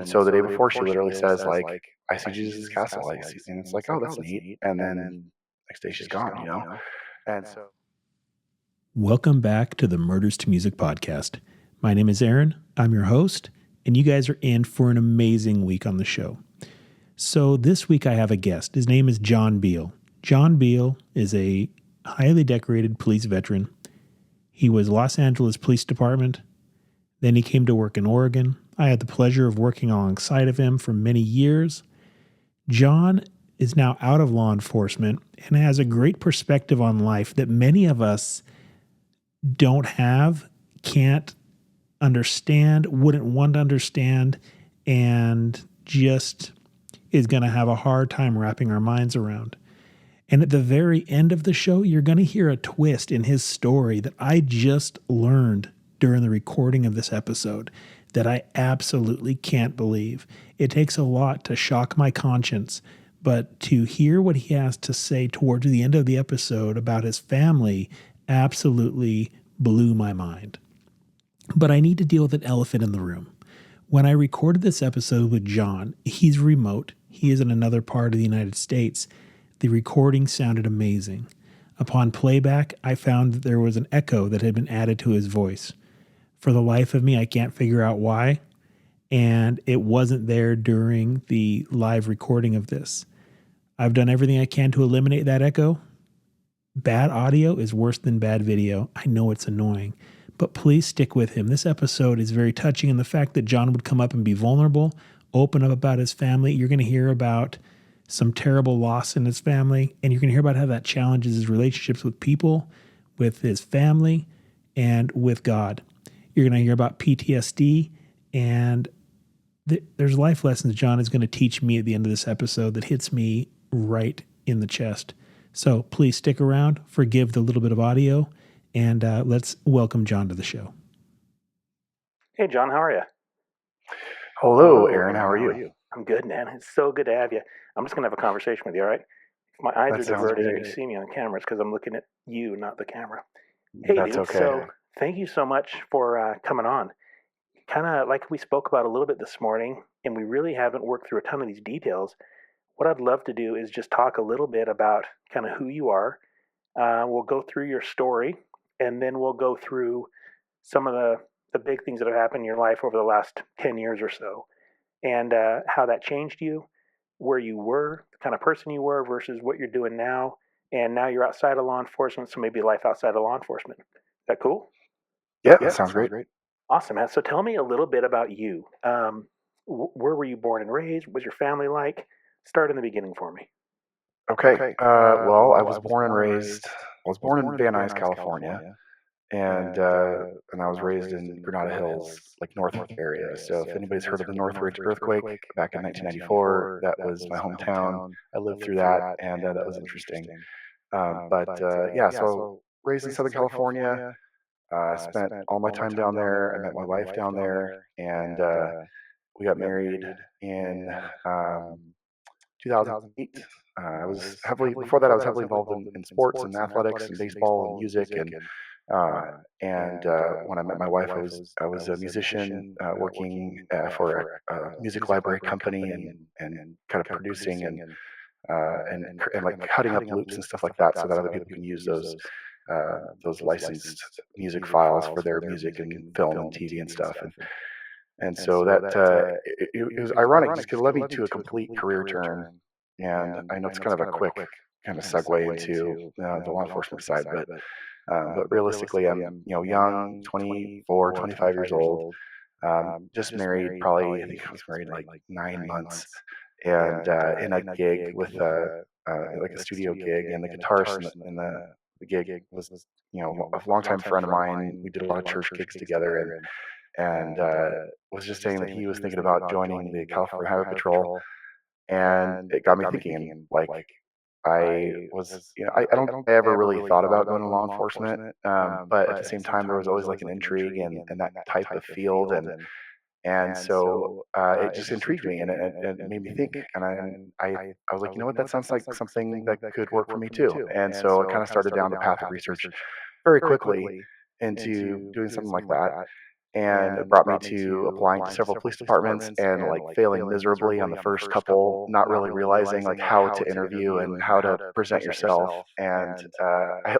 then so the day before, she literally says like, "I see Jesus' castle," and it's like, "Oh, that's neat." And then next day she's gone. And so Welcome back to the Murders to Music podcast. My name is Aaron. I'm your host, and you guys are in for an amazing week on the show. So this week I have a guest. His name is John Beale. John Beale is a highly decorated police veteran. He was Los Angeles Police Department. Then he came to work in Oregon. I had the pleasure of working alongside of him for many years. John is now out of law enforcement and has a great perspective on life that many of us don't have, can't understand, wouldn't want to understand, and just is going to have a hard time wrapping our minds around. And at the very end of the show, you're going to hear a twist in his story that I just learned during the recording of this episode that I absolutely can't believe. It takes a lot to shock my conscience, but to hear what he has to say towards the end of the episode about his family absolutely blew my mind. But I need to deal with an elephant in the room. When I recorded this episode with John, he's remote. He is in another part of the United States. The recording sounded amazing. Upon playback, I found that there was an echo that had been added to his voice. For the life of me, I can't figure out why, and it wasn't there during the live recording of this. I've done everything I can to eliminate that echo. Bad audio is worse than bad video. I know it's annoying, but please stick with him. This episode is very touching in the fact that John would come up and be vulnerable, open up about his family. You're going to hear about some terrible loss in his family, and you're going to hear about how that challenges his relationships with people, with his family, and with God. You're going to hear about PTSD, and there's life lessons John is going to teach me at the end of this episode that hits me right in the chest. So please stick around, forgive the little bit of audio, and let's welcome John to the show. Hey, John, how are you? hello, Aaron. How are you? I'm good, man. It's so good to have you. I'm just going to have a conversation with you, all right? If my eyes That are sounds diverted and great. you see me on camera, it's because I'm looking at you, not the camera. Hey, That's dude, okay. so thank you so much for coming on. Kind of like we spoke about a little bit this morning, and we really haven't worked through a ton of these details. What I'd love to do is just talk a little bit about kind of who you are. We'll go through your story, and then we'll go through some of the big things that have happened in your life over the last 10 years or so, and how that changed you, where you were, the kind of person you were versus what you're doing now. And now you're outside of law enforcement, so maybe life outside of law enforcement. Is that cool? Yeah, that sounds great. Awesome, man. So tell me a little bit about you. Where were you born and raised? What was your family like? Start in the beginning for me. Okay. Well, I was born and raised. I was born in Van Nuys, California, and I was raised in Granada Hills, like Northridge area. So if anybody's heard of the Northridge earthquake back in 1994, that was my hometown. I lived through that, and that was interesting. So raised in Southern California. I spent all my time down there. I met my wife down there, and we got married in 2008. I was heavily before that. I was heavily involved in sports and athletics and baseball and music and when I met my wife, I was a musician working for a music library company and kind of producing and like cutting up loops and stuff like that so that other people can use those licensed music files for their music and film and TV and stuff. And so that it was ironic just because it led me to a complete career turn. And I know it's kind of a quick kind of segue into the law enforcement side, but realistically, I'm young, 24, 25 years old, just married. Probably I think I was married like 9 months, and in a gig with like a studio gig, and the guitarist in the gig was a longtime friend of mine. We did a lot of church gigs together, and was just saying that he was thinking about joining the California Highway Patrol, and it got me thinking. And like I was, I don't think I ever really thought about going to law enforcement, but at the same time, there was always like an intrigue in that type of field, and so it just intrigued me, and it made me think, and I was like, you know what, that sounds like something that could work for me too, and so I kind of started down the path of research very quickly into doing something like that. and it brought me to applying to several police departments and like failing miserably on the first couple, not really realizing like how to interview and how to present yourself. And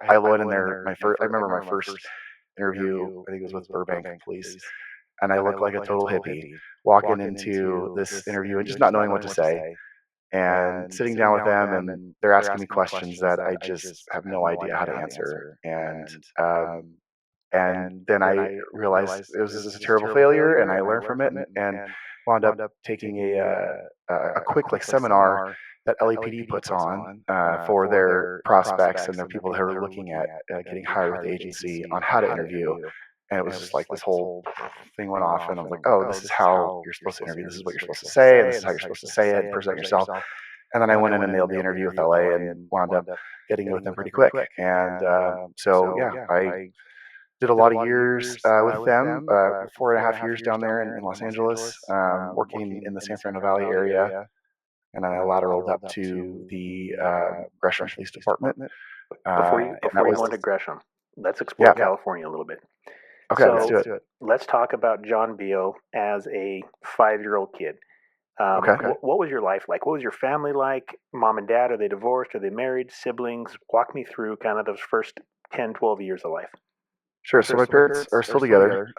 I went in there I remember my first interview, I think it was with Burbank Police, and I looked like a total hippie walking into this interview and just not knowing what to say. And sitting down with them, and they're asking me questions that I just have no idea how to answer. And then I realized it was just a terrible failure, and I learned from it, and wound up taking a quick like seminar that LAPD puts on for their prospects and their people who are looking at getting hired with the agency on how to interview. And it was just like this whole thing went off, and I was like, oh, this is how you're supposed to interview. This is what you're supposed to say, and this is how you're supposed to say it and present yourself. And then I went in and nailed the interview with LA and wound up getting it with them pretty quick. And so, yeah, I did a lot of years with them, 4.5 years down there in Los Angeles, working in the San Fernando Valley area. And then I lateraled up to the Gresham Police Department. Before you go into Gresham, let's explore California a little bit. Okay, let's do it. Let's talk about John Beale as a 5-year-old kid. Okay. What was your life like? What was your family like? Mom and dad, are they divorced? Are they married? Siblings? Walk me through kind of those first 10, 12 years of life. Sure. So my parents are still together.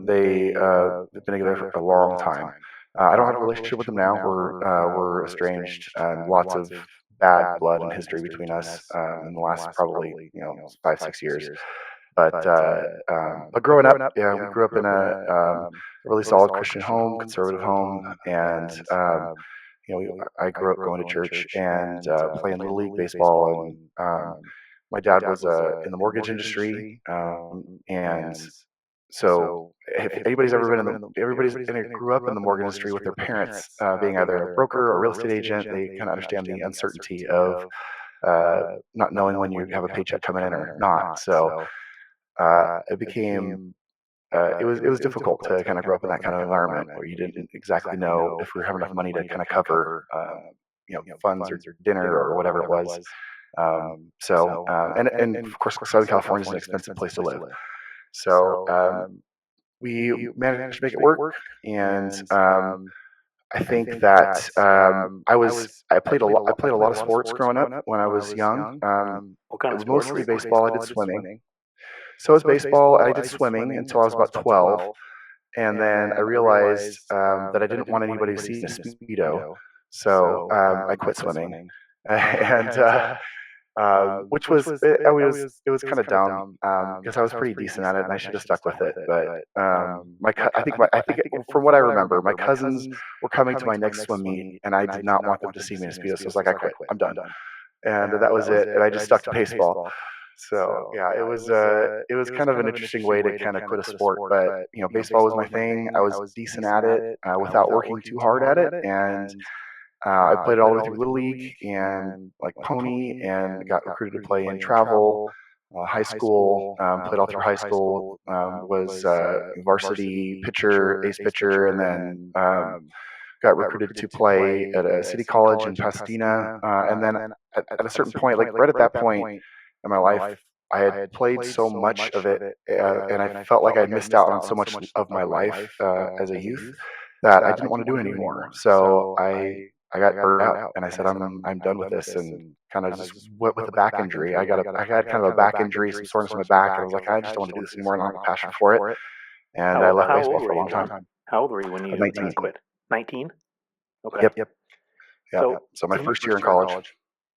They've been together for a long time. I don't have a relationship with them now. We're estranged. Lots of bad blood and history between us in the last probably 5-6 years. But growing up, yeah, we grew up in a really solid Christian home, conservative home, and I grew up going to church and playing little league baseball, and my dad was in the mortgage industry, and so if anybody's ever been grew up in the mortgage industry with their parents being either a broker or a real estate agent, they kind of understand the uncertainty of not knowing when you have a paycheck coming in or not. So it became it was difficult to kind of grow up in that kind of environment where you didn't exactly know if we were having enough money to kind of cover funds or dinner or whatever it was. And of course Southern California is an expensive place to live. So we managed to make it work, and I think that I played a lot of sports growing up when I was young. What kind It of was sports? mostly baseball. I did swimming. So it was baseball. I did swimming until I was about 12, and then I realized that I didn't want anybody to see me in a Speedo, so I quit swimming, and which was it was kind of dumb because I was pretty decent at it and I should have stuck with it. But I think from what I remember, my cousins were coming to my next swim meet, and I did not want them to see me in a Speedo, so I was like, I quit, I'm done, and that was it. And I just stuck to baseball. So yeah, it was kind of an interesting way to kind of quit a sport, but baseball was my thing. I was decent at it without working too hard at it, and I played it all the way through Little League and like Pony, and got recruited to play in travel. High school, played all through high school, was varsity pitcher, ace pitcher, and then got recruited to play at a city college in Pasadena. And then at a certain point, like right at that point in my life, I had played so much of it, and I felt like I'd missed out on so much of my life as a youth that I didn't want to do it anymore. So I got burnt out, and I said, I'm done with this, and kind of just went with a back injury. I had kind of a back injury, some soreness in my back, and I was like, I just don't want to do this anymore, and I don't have a passion for it. And I left baseball for a long time. How old were you when you 19. quit? 19? Okay. Yep. So my first year in college.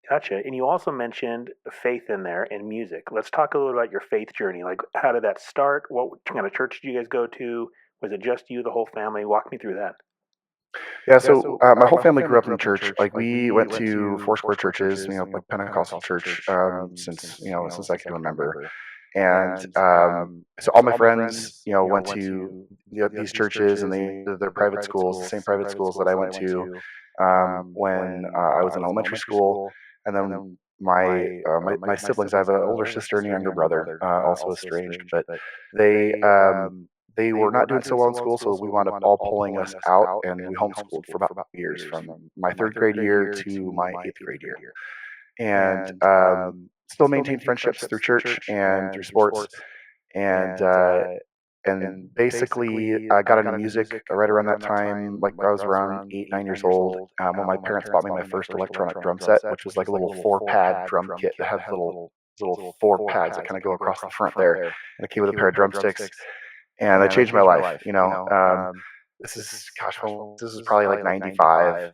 Gotcha. And you also mentioned faith in there and music. Let's talk a little about your faith journey. Like, how did that start? What kind of church did you guys go to? Was it just you, the whole family? Walk me through that. Yeah, so my whole family grew up in the church. Like we went to Foursquare churches, like Pentecostal church, since I can remember. And so all my friends, went to these churches, and they're private schools, the same private schools that I went to when I was in elementary school. And then my siblings, I have an older sister and a younger brother, also estranged, but they were not doing so well in school, so we wound up all pulling us out, and we homeschooled for about 5 years, from my 3rd grade year to my 8th grade year, and still maintained friendships through church and through sports, and and basically I got into music right around that time, like I was around 8, 9 years old, when my parents bought me my first electronic drum set, which was like a little 4-pad drum kit that had little 4 pads that kind of go across the front there, and it came with a pair of drumsticks, and that changed my life. This is, gosh, well, this is probably like 95,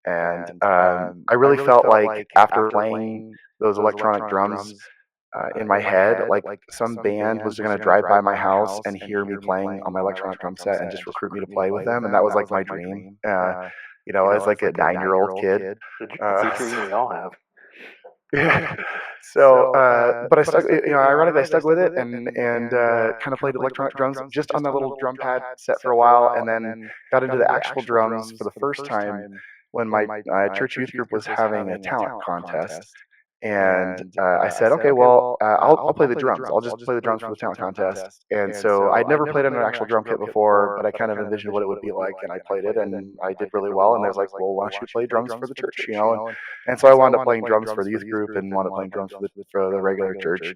and I really felt like after playing those electronic drums in my head, like some band was going to drive by my house and hear me playing on my electronic drum set and just recruit me to play with them, and that was like my dream. As like a 9-year-old kid. It's a dream we all have. Yeah. So, but I stuck. Ironically, I stuck with it and kind of played electronic drums just on that little drum pad set for a while, and then got into the actual drums for the first time when my church youth group was having a talent contest. And I said, okay, well, I'll play the drums. I'll just play the drums for the talent contest. And so I'd never played on an actual drum kit before, but I kind of envisioned what it would be like, and I played it, and I did really well. And they was like, well, why don't you play drums for the church, And so I wound up playing drums for the youth group and wound up playing drums for the regular church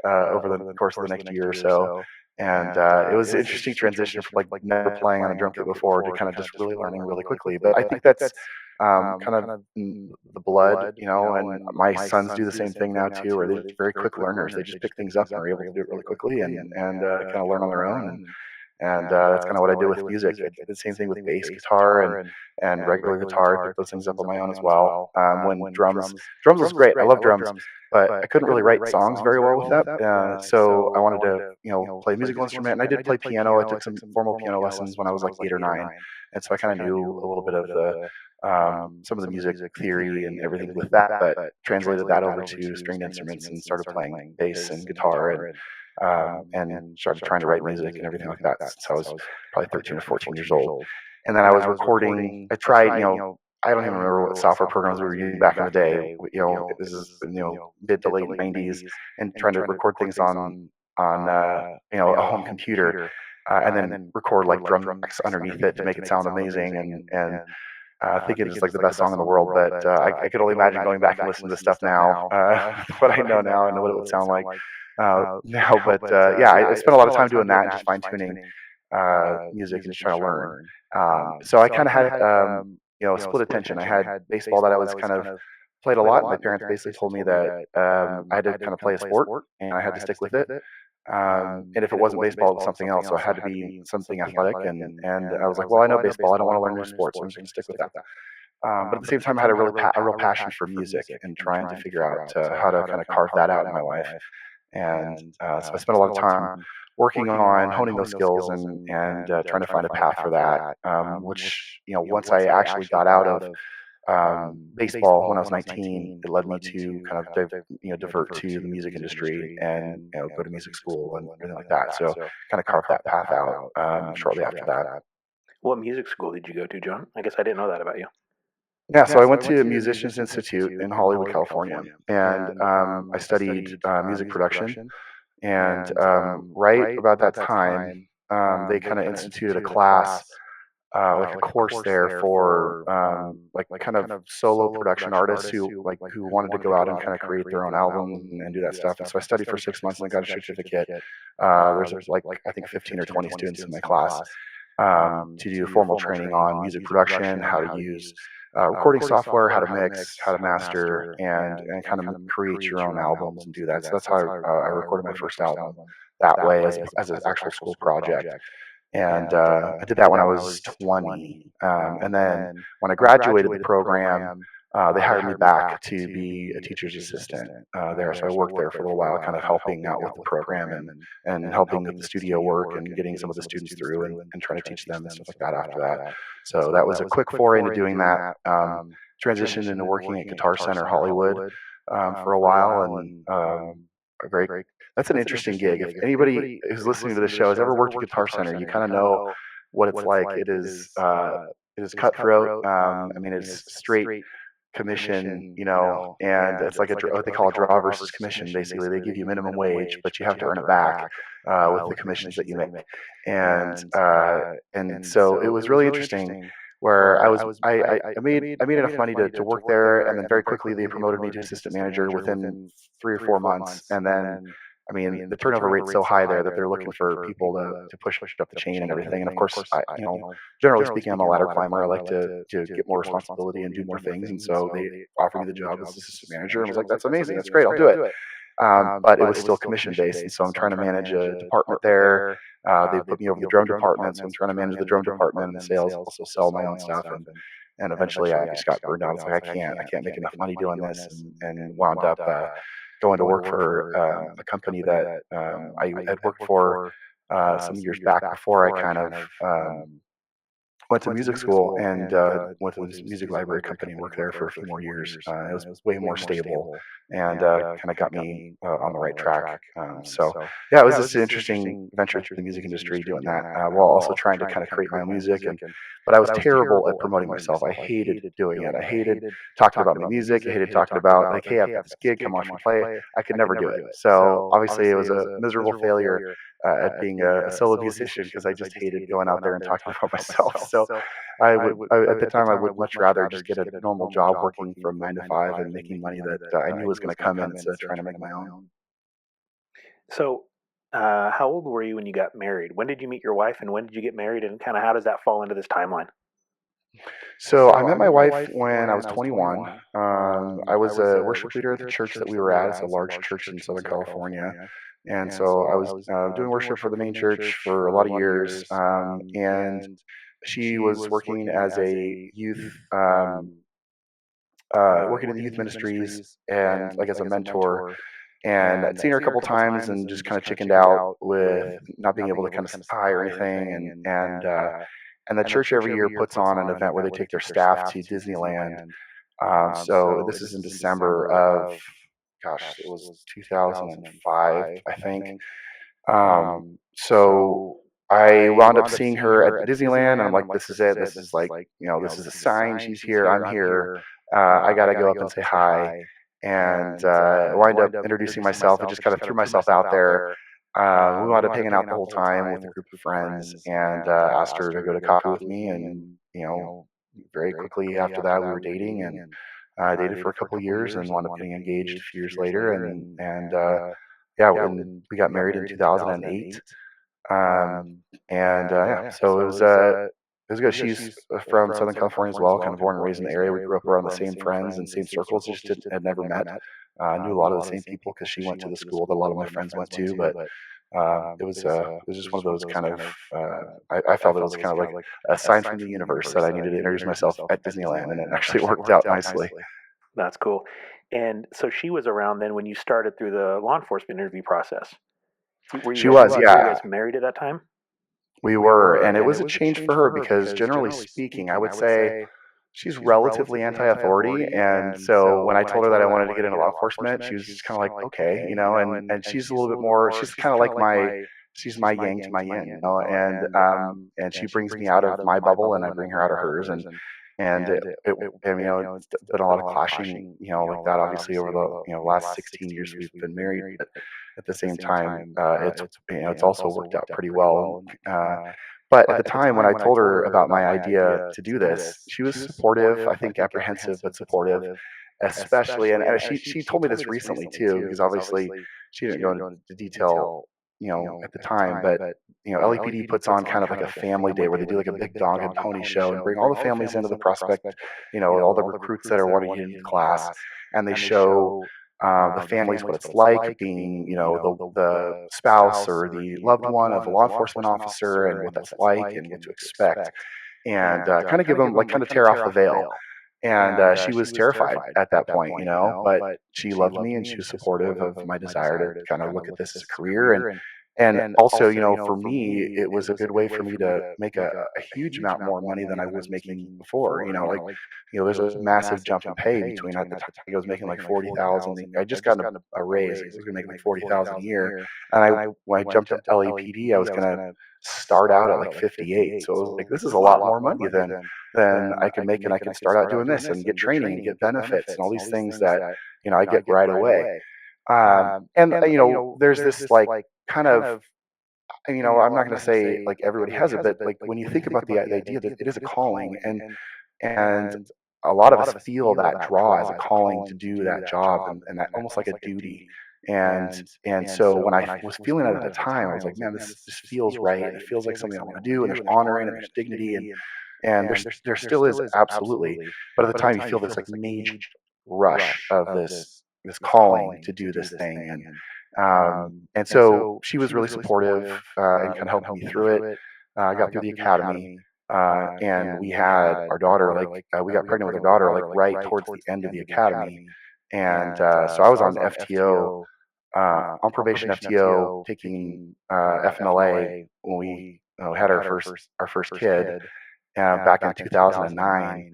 over the course of the next year or so. And it was an interesting transition from like never playing on a drum kit before to kind of just really learning really quickly. But I think that's kind of the blood, and my sons do the same thing now too, where they're very quick learners. They just pick things up and are able to do it really quickly and kind of learn on their own. And that's kind of what I do with music. I did the same thing with bass guitar and regular guitar. I picked those things up on my own as well. When drums was great. I love drums, but I couldn't really write songs very well with that. So I wanted to, play a musical instrument, and I did play piano. I took some formal piano lessons when I was like 8 or 9, and so I kind of knew a little bit of the some of the music theory and everything with that, but translated that over to stringed instruments and started playing bass and guitar and started trying to write music and everything like that since I was probably 13 or 14 years old. And then I was recording. I tried, I don't even remember what software programs we were using back in the day. This is mid to late 90s, and trying to record things on a home computer, and then record like drum tracks underneath it to make it sound amazing and I think it is like the best song in the world, but I could only imagine going back and listening to this stuff now. What I know now, I know what it would sound like now. But yeah, I spent a lot of time doing that and just fine tuning music and just trying to learn. So I kind of had split attention. I had baseball that I was kind of played a lot. My parents basically told me that I had to kind of play a sport and I had to stick with it. And if it wasn't baseball, it was something else. So it had to be something athletic. And I was like, well, I know baseball. I don't want to learn new sports. So I'm just going to stick with that. But at the same time, I had a real passion for music and trying to figure out how to kind of carve that out in my life. And so I spent a lot of time working on honing those skills and trying to find a path for that. Which once I actually got out of baseball when I was 19, it led me to kind of divert to the music industry and go to music school and everything like that. So kind of carved that path out shortly after that. What music school did you go to, John? I guess I didn't know that about you. Yeah, so I went to Musicians Institute in Hollywood, California, and I studied music production. And right about that time, they kind of instituted a class, like a course there for like kind of solo production artists who wanted to go out and kind of create their own albums and do that stuff. And so I studied for 6 months and I got a certificate. There's like I think 15 or 20 students in my class to do formal training on music production, how to use recording software, how to mix, how to master, and kind of create your own albums and do that. So that's how I recorded my first album that way as an actual school project. And I did that when I was 20. And then when I graduated the program, they hired me back to be a teacher's assistant there. So I worked there for a little while, kind of helping out with the program and helping with the studio work and getting some of the students through and trying to teach them and stuff like that after that. So that was a quick foray into doing that. Transitioned into working at Guitar Center Hollywood for a while, and that's an interesting gig. If anybody who's listening to the show has ever worked at Guitar Center, you kind of know what it's like. It is cutthroat. I mean, it's straight commission, and it's like what they call a draw versus commission. Basically, they give you minimum wage, but you have to earn it back with the commissions that you make. And so it was really interesting. Where I made enough money to work there, and then very quickly they promoted me to assistant manager within 3 or 4 months, and then I mean, the turnover rate's so high there that they're looking for people to push up the chain and everything. And of course, generally speaking, I'm a ladder climber. I like to get more responsibility and do more things. And so they offered me the job as assistant manager, and I was like, that's amazing, that's great, I'll do it. But it was still commission based, and so I'm trying to manage a department there. They put me over the drum department, so I'm trying to manage the drum department and sales, also sell my own stuff, and eventually I just got burned out. It's like I can't make enough money doing this, and wound up going to work for a company that I had worked for some years back before I kind of went to music school, and went to this music library company and worked there for a few more years. It was way more stable, and kind of got me on the right track. So yeah, it was just an interesting venture through the music industry doing that, while also trying to kind of create my own music. But I was terrible at promoting myself. I hated doing it. I hated talking about my music. I hated talking about like, hey, I've got this gig, come watch me play. I could never do it. So obviously it was a miserable failure at being a solo musician, because I just hated going out there and talking about myself. So at the time, I would much rather just get a normal job working from 9 to 5 and making money that I knew was going to come in, instead of trying to make my own. So, how old were you when you got married? When did you meet your wife, and when did you get married, and kind of how does that fall into this timeline? So I met my wife when I was 21. I was a worship leader at the church that we were at. It's a large church in Southern California. And so I was doing worship for the main church for a lot of years. And she was working as a youth, working in the youth ministries and like as a mentor. And I'd seen her a couple times and just kind of chickened out with not being able to kind of spy or anything. And the church every year puts on an event where they take their staff to Disneyland. So this is in December of, gosh, it was 2005, I think. So I wound up seeing her at Disneyland, and I'm like, this is it. This is like, this is a sign. She's here. I'm here. I got to go up and say hi. And wind up introducing myself and just kind of threw myself out there. We wound up hanging out the whole time with a group of friends, and asked her to go to coffee with me. And, very quickly after that, we were dating, and dated for a couple of years and wound up getting engaged a few years later. And yeah, when we got married in 2008. Yeah, so it was good. She's from Southern California as well, kind of born and raised in the area. We grew up around the same friends and same circles, just had never met. Knew a lot of the same people because she went to the school that a lot of my friends went to. But it was just one of those kind of I felt it was kind of like a sign from the universe that I needed to introduce myself at Disneyland, and it actually worked out nicely. That's cool. And so she was around then when you started through the law enforcement interview process. She was, Were you yeah. guys married at that time? We were, and it was a change for her because generally speaking, I would say she's relatively anti-authority. And so when I told her that I wanted to get into law enforcement, she was just kind of like, okay, and she's a little bit more, she's kind of like she's my yang to my yin, and she brings me out of my bubble and I bring her out of hers. And it's been a lot of clashing, like that, obviously, over the last 16 years we've been married. But at the same time, it's also worked out pretty well. But at the time when I told her about my idea to do this, she was supportive. I think apprehensive, but supportive, especially. And she told me this recently too, because obviously she didn't go into detail, at the time. But LAPD puts on kind of like a family day where they do like a big dog and pony show and bring all the families into the prospect, all the recruits that are wanting to get into class, and they show the families what it's like being, the spouse or the loved one of a law enforcement officer, and what that's like and what to expect, and kind of give them, like, kind of tear off the veil. And she was terrified at that point, but she loved me and she was supportive of my desire to kind of look at this as a career. And also, for me, it was a good way for me to make a huge amount more money than I was making before. There's a massive jump in pay between, at the time I was making like 40,000. I just got a raise. I was going to make like 40,000 a year, and when I jumped to LAPD, I was going to start out at like 58. So it was like, this is a lot more money than I can make, and I can start out doing this and get training and get benefits and all these things that I get right away. There's this like kind of, I'm not going to say like everybody has it, but like when you think about the idea that it is a calling, and a lot of us feel that draw as a calling to do that job, and that almost like a duty. And so when I was feeling that at the time, I was like, man, this feels right. It feels like something I want to do, and there's honor in it, there's dignity, and there still is, absolutely. But at the time, you feel this like major rush of this calling to do this thing, and so she was really supportive, and kind of helped me through it. I got through the academy, and we had our daughter, like, we got pregnant with our daughter like right towards the end of the academy, and so I was on FTO, on probation FTO, taking FMLA when we had our first kid, back in 2009.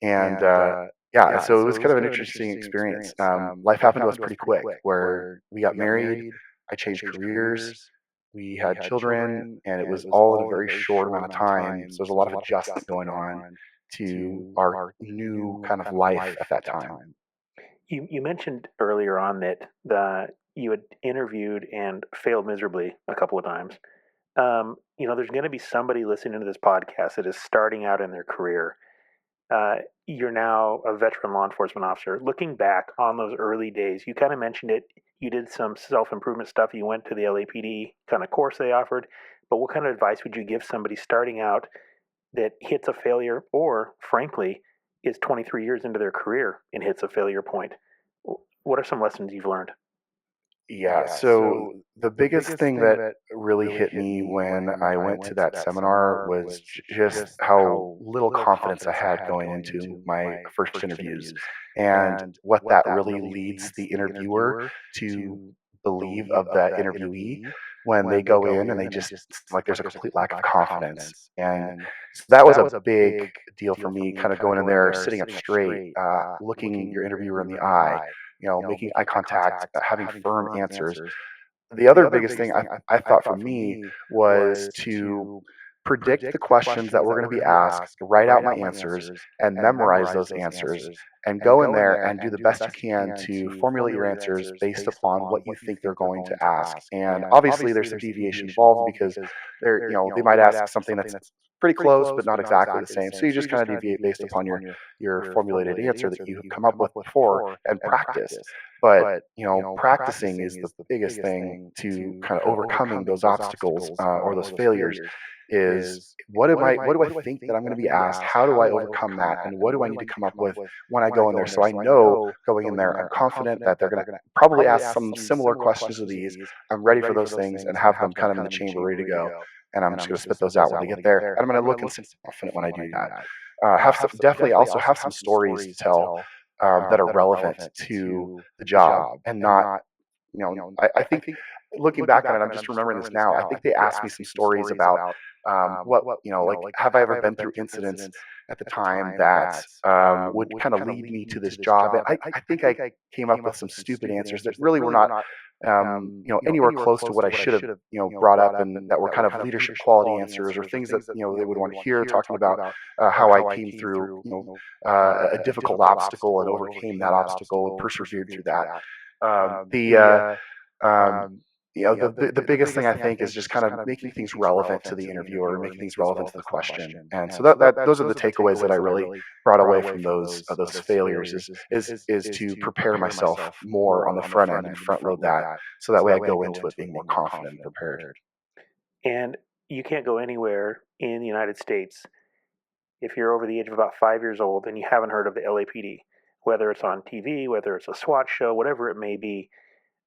And yeah, so it was kind of an interesting experience. Life happened to us pretty quick, where we got married, I changed careers, we had children, and it was all in a very short amount of time. So there's a lot of adjustment going on to our new kind of life at that time. You mentioned earlier on that you had interviewed and failed miserably a couple of times. There's going to be somebody listening to this podcast that is starting out in their career. You're now a veteran law enforcement officer. Looking back on those early days, you kind of mentioned it. You did some self-improvement stuff. You went to the LAPD kind of course they offered. But what kind of advice would you give somebody starting out that hits a failure, or frankly, is 23 years into their career and hits a failure point? What are some lessons you've learned? Yeah, so the biggest thing that really hit me when I went to that seminar was just how little confidence I had going into my first interviews, and what that really leads the interviewer to believe of the interviewee when they go in and they just, like, there's a complete lack of confidence. And so that was a big deal for me, kind of going in there, sitting up straight, looking your interviewer in the eye, making eye contact, having firm answers. The other biggest thing I thought for me was to predict the questions that were going to be asked, write out my answers, and memorize those answers, and go in there and do the best you can to formulate your answers based upon what you think they're going to ask. And obviously, there's some deviation involved, because they might ask something that's pretty close but not exactly the same. So you just kind of deviate based upon your formulated answer that you come up with before, and practice. But practicing is the biggest thing to kind of overcoming those obstacles, or those failures. Is what do I think that I'm going to be asked? How do I overcome that? And what do I need to come up with when I go in there? So I know going in there, I'm confident that they're going to probably ask some similar questions to these. I'm ready for those things and have them kind of in the chamber ready to go. And I'm just going to spit those out when I get there. And I'm going to look and seem confident when I do that. Definitely also have some stories to tell, that are relevant to the job, and not, I think, looking back on it, I'm just remembering this now. I think they asked me some stories about, like, have I ever been through incidents at the time that, would kind of lead me to this job? And I think I came up with some stupid answers that really were not, anywhere close to what I should have, brought up, and that were kind of leadership quality answers, or things that, they would want to hear, talking about, how I came through, a difficult obstacle and overcame that obstacle and persevered through that. Um, the biggest thing I think is just kind of making things relevant to the interviewer, making things relevant to the question. And so that those are the takeaways that I really brought away from those failures, is to prepare myself more on the front end and front load that, so that way I go into it being more confident and prepared. And you can't go anywhere in the United States if you're over the age of about 5 years old and you haven't heard of the LAPD, whether it's on TV, whether it's a SWAT show, whatever it may be.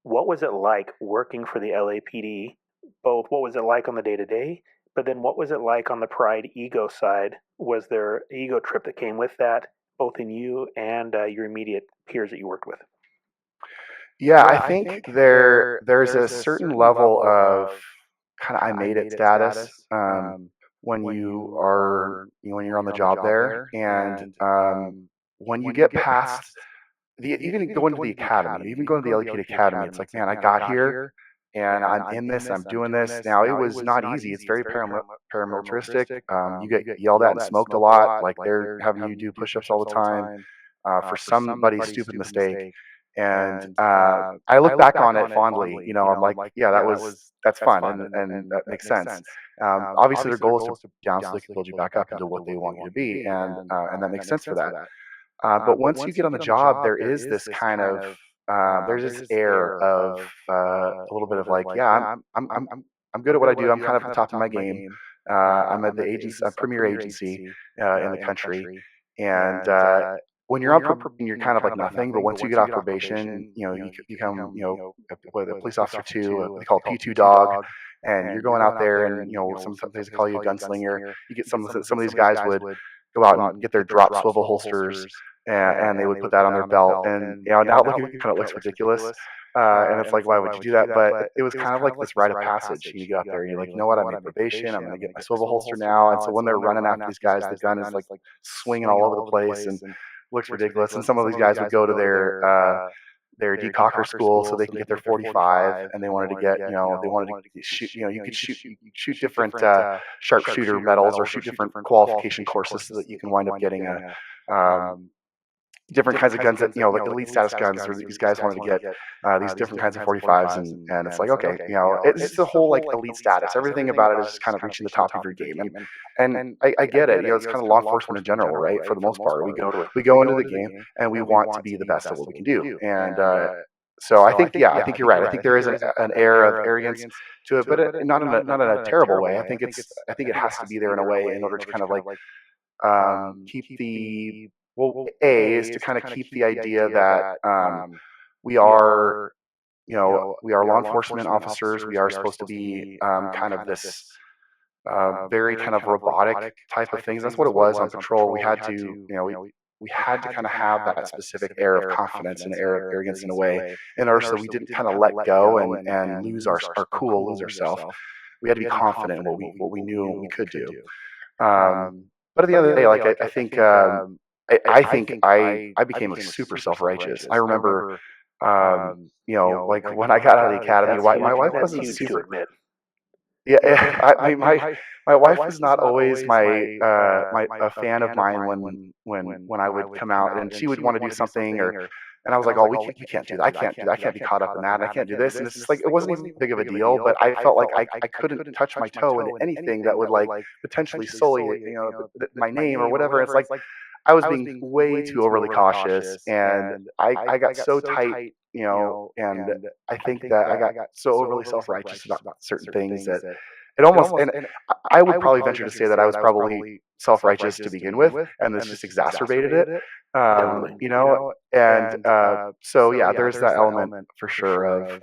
What was it like working for the LAPD? Both, what was it like on the day-to-day, but then what was it like on the pride ego side? Was there an ego trip that came with that, both in you and your immediate peers that you worked with? Yeah, I think there's a certain level of kind of I made it status, when when you're on the job there, and when you get past even going to the academy, even going to the LAPD academy, it's like, man, I got here and I'm in this, I'm doing this. Now, it was not easy. It's very paramilitaristic. You get yelled at and smoked a lot. Like, they're having you do push-ups all the time, for somebody's stupid mistake. And I look back on it fondly. I'm like, yeah, that's fun, and that makes sense. Obviously, their goal is to down so they can build you back up into what they want you to be, and that makes sense for that. But once you get on the job, there is this kind of there's this air of a little bit of like, yeah, I'm good at what I do. I'm kind of at the top of my game. I'm at the agency, a premier agency in the country, and when you're on probation, you're kind of like nothing. But once you get off probation, you become a police officer two, what they call a P2 dog, and you're going out there, and sometimes they call you a gunslinger. You get some of these guys would go out and get their drop swivel holsters, and they would put that on their belt. And now looking at it, kind of looks ridiculous. And it's like, why would you do that? But it was kind of like this rite of passage. You go out there and you're like, you know what? I'm in probation. I'm going to get my swivel holster now. And so when they're running after these guys, the gun is like swinging all over the place and looks ridiculous. And some of these guys would go to their decocker school so they can get their 45, and they wanted to get, they wanted to shoot, you could shoot different sharpshooter medals or shoot different qualification courses so that you can wind up getting different kinds of guns that, like elite status guns, or these guys wanted to get these different kinds of 45s, and it's like, okay, it's the whole like elite status. Everything about it is just kind of reaching the top of your game, and I get it. It's kind of law enforcement in general, right? For the most part, we go into the game and we want to be the best at what we can do, and so I think you're right. I think there is an air of arrogance to it, but not in a terrible way. I think it has to be there in a way in order to kind of like keep the is to kind of keep the idea that we are we are law enforcement officers. We are supposed to be kind of this very kind of robotic type of things. That's what it was on patrol. We had to we had to kind of have that specific air of confidence and air of arrogance in a way, in order so we didn't kind of let go and lose our cool, lose ourselves. We had to be confident in what we knew and what we could do. But at the end of the day, like I think I became like super self-righteous. I remember, like when I got out of the academy, my wife wasn't super. Yeah, my wife was not always a fan of mine when I would come out, and she would want to do something, and I was like, oh, we can't do that. I can't do that. I can't be caught up in that. And I can't do this. And it's just like, it wasn't even big of a deal, but I felt like I couldn't touch my toe into anything that would like potentially sully my name or whatever. It's like I was being way too overly cautious, and I got so tight, and I think that I got so overly self-righteous about certain things that it almost, and I would probably venture to say that I was probably self-righteous to begin with, and this just exacerbated it. So yeah, there's that element for sure of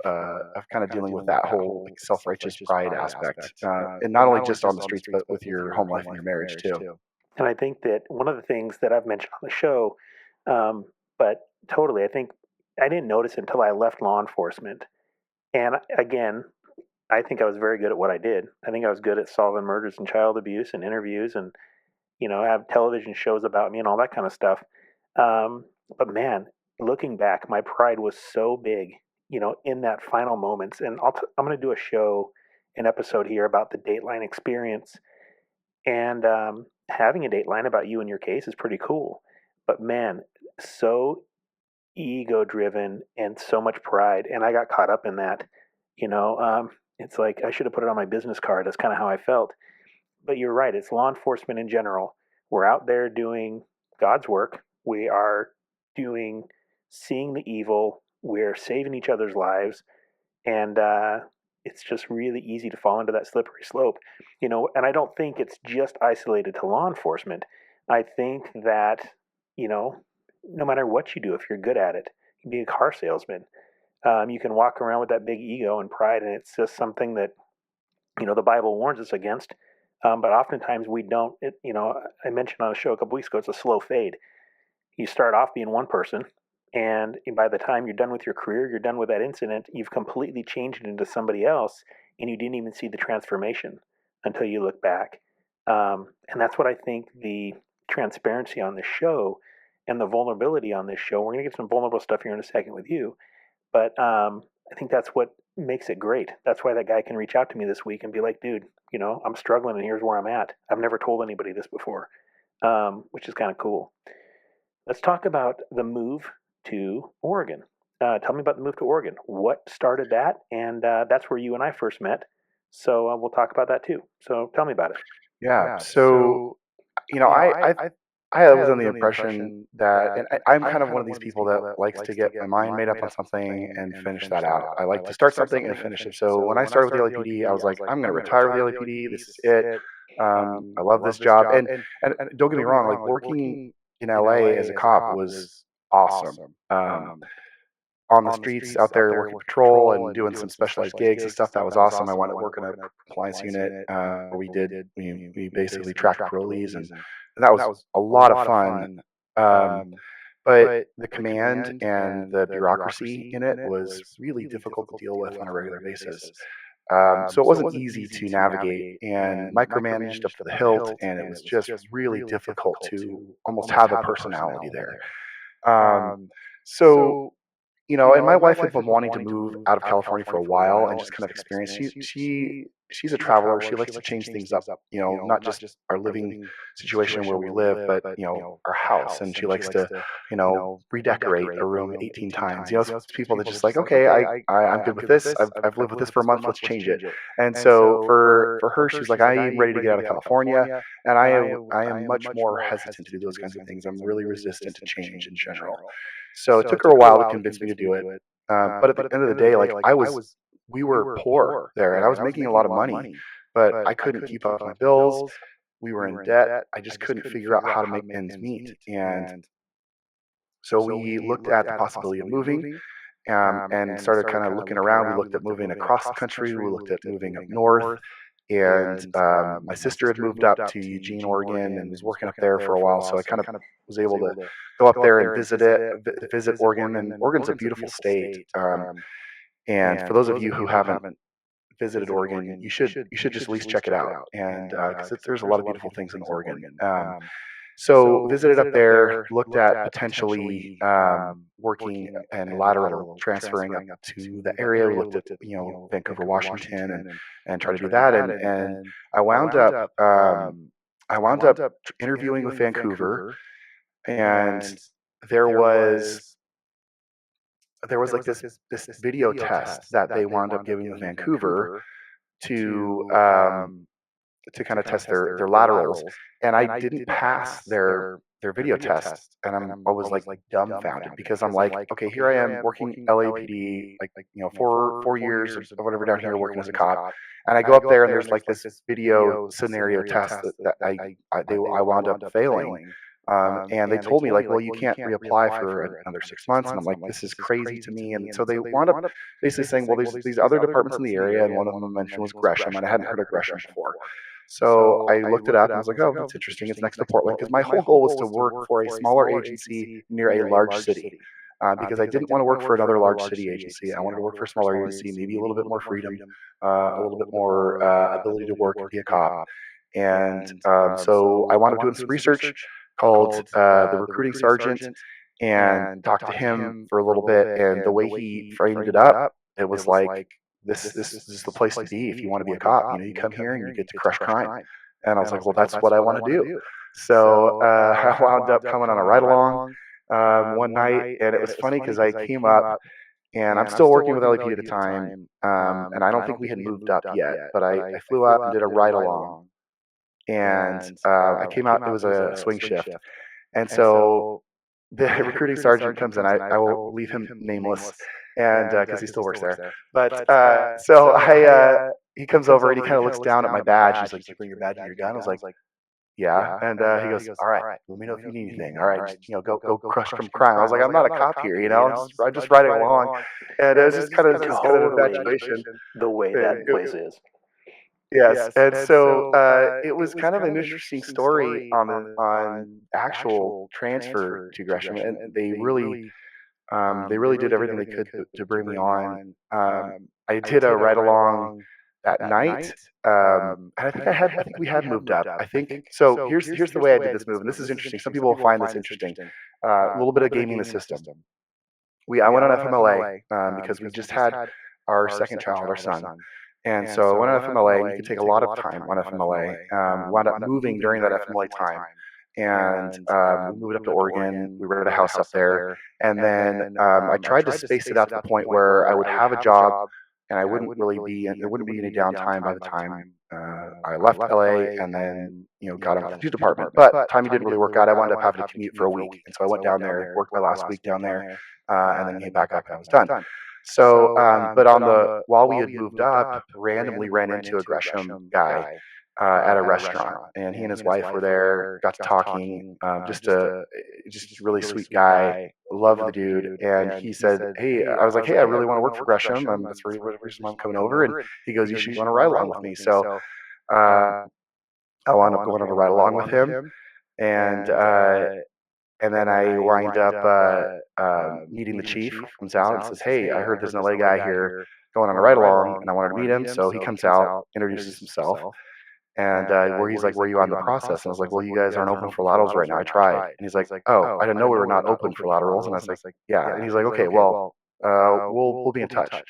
kind of dealing with that whole like self-righteous pride aspect, and not only just on the streets, but with your home life and your marriage too. And I think that one of the things that I've mentioned on the show, but totally, I think I didn't notice until I left law enforcement. And again, I think I was very good at what I did. I think I was good at solving murders and child abuse and interviews, and I have television shows about me and all that kind of stuff. But man, looking back, my pride was so big, in that final moments. And I'm going to do an episode here about the Dateline experience. And having a Dateline about you and your case is pretty cool. But man, so ego driven and so much pride. And I got caught up in that. It's like I should have put it on my business card. That's kind of how I felt. But you're right. It's law enforcement in general. We're out there doing God's work. We are seeing the evil. We're saving each other's lives. And it's just really easy to fall into that slippery slope, and I don't think it's just isolated to law enforcement. I think that, no matter what you do, if you're good at it, you can be a car salesman. You can walk around with that big ego and pride, and it's just something that, the Bible warns us against. But oftentimes we don't, I mentioned on a show a couple weeks ago, it's a slow fade. You start off being one person, and by the time you're done with your career, you're done with that incident, you've completely changed it into somebody else, and you didn't even see the transformation until you look back. And that's what I think the transparency on this show and the vulnerability on this show, we're going to get some vulnerable stuff here in a second with you, but I think that's what makes it great. That's why that guy can reach out to me this week and be like, dude, I'm struggling and here's where I'm at. I've never told anybody this before, which is kind of cool. Let's talk about the move to Oregon. Tell me about the move to Oregon. What started that? And that's where you and I first met. So we'll talk about that too. So tell me about it. Yeah. So, I was under the impression that, and I'm kind of one of these people that likes to get my mind made up on something and finish that out. I like to start something and finish it. So when I started with the LAPD, I was like, I'm going to retire with the LAPD. This is it. I love this job. And don't get me wrong, like working in LA as a cop was awesome. On the streets out there working patrol and doing some specialized gigs and stuff, that was awesome. I wanted to work in a compliance unit where we basically tracked parolees, and that was a lot of fun. But the command and the bureaucracy in it was really difficult to deal with on a regular basis. So it wasn't easy to navigate and micromanaged up to the hilt, and it was just really difficult to almost have a personality there. So and my wife had been wanting to move out of California for a while and just kind of experience. She's a traveler. She likes to change things up. Not just our living situation where we live, but our house. And she likes to, redecorate a room 18 times. Some people that just like, okay, I'm good with this. I've lived with this for a month. Let's change it. And so for her, she's like, I am ready to get out of California, and I am much more hesitant to do those kinds of things. I'm really resistant to change in general. So it took her a while to convince me to do it. But at the end of the day, like we were poor there, and I was making a lot of money, but I couldn't keep up with my bills. We were in debt. I just couldn't figure out how to make ends meet. And so we looked at the possibility of moving, and started kind of looking around. We looked at moving across the country. We looked at moving up north. And my sister had moved up to Eugene, Oregon, and was working up there for a while. So I kind of was able to go up there and visit Oregon. And Oregon's a beautiful state. And for those of you who haven't visited Oregon, you should just at least check it out. And because there's a lot of beautiful things in Oregon. So visited up there, looked at potentially working and lateral transferring up to the area. We looked at Vancouver, Washington, and tried to do that. And I wound up interviewing with Vancouver, and there was like this video test that they wound up giving with Vancouver to kind of test their laterals, and I didn't pass their video test, and I was like dumbfounded, because I'm like, okay, here I am working LAPD, like 4 years or whatever down here working as a cop, and I go up there and there's like this video scenario test that I wound up failing. And they told me, like, well, you can't reapply for another 6 months. And I'm like, this is crazy to me. And so they wound up basically saying, well, there's these other departments in the area, and one of them mentioned was Gresham, and I hadn't heard of Gresham before. So I looked it up and I was like, oh, that's interesting. It's next to Portland, because my whole goal was to work for a smaller agency near a large city. Because I didn't want to work for another large city agency. I wanted to work for a smaller agency, maybe a little bit more freedom, a little bit more ability to work and be a cop. And so I wound up doing some research, called the recruiting sergeant, and talked to him for a little bit. And the way he framed it up, it was like, this is the place to be if you want to be a cop. You come here and you get to crush crime. And I was like, well, that's what I want to do. So I wound up coming on a ride along one night, and it was funny because I came up, and I'm still working with LAPD at the time, and I don't think we had moved up yet, but I flew up and did a ride along. And I came out, it was a swing shift. And so the recruiting sergeant comes in. I will leave him nameless, and because he still works there. But he comes over and he kind of looks down at my badge. He's like, "Did you bring your badge and your gun?" I was like, "Yeah." And he goes, "All right, let me know if you need anything. All right, just, go crush some crime." I was like, "I'm not a cop here, I'm just riding along." And it was just kind of infatuation. The way that place is. Yes, and so it was kind of an interesting story on actual transfer to Gresham, and they really did everything they could to bring me on. I did a ride along that night, and I think we had moved up. I think so. Here's the way I did this move, and this is interesting. Some people will find this interesting. A little bit of gaming the system. I went on FMLA because we just had our second child, our son. And so I went on FMLA, and you could take a lot of time on FMLA. Wound up moving during that FMLA time, and we moved up to Oregon. We rented a house up there, and then I tried to space it out to the point where I would have a job, and I wouldn't really be, there wouldn't be any downtime by the time I left LA and then, got into the police department. But timing didn't really work out. I wound up having to commute for a week. And so I went down there, worked my last week down there, and then came back up and I was done. So, but while we had moved up, randomly ran into a Gresham guy at a restaurant, and he and his wife were there, got to talking, just a really sweet guy, loved the dude, and he said, hey, I was like, hey, I really want to work for Gresham, that's the reason why I'm coming over, and he goes, you should want to ride along with me, so I wound up going on a ride along with him, and then I wind up meeting the chief, who comes out and says, hey, I heard there's an LA guy here going on a ride along, and I wanted to meet him, so he comes out, introduces himself, and where he's like, where are you on the process? And I was like, well, you guys aren't open for laterals right now. I tried. And he's like, oh, I didn't know we were not open for laterals. And I was like, yeah. And he's like, okay, well, we'll be in touch.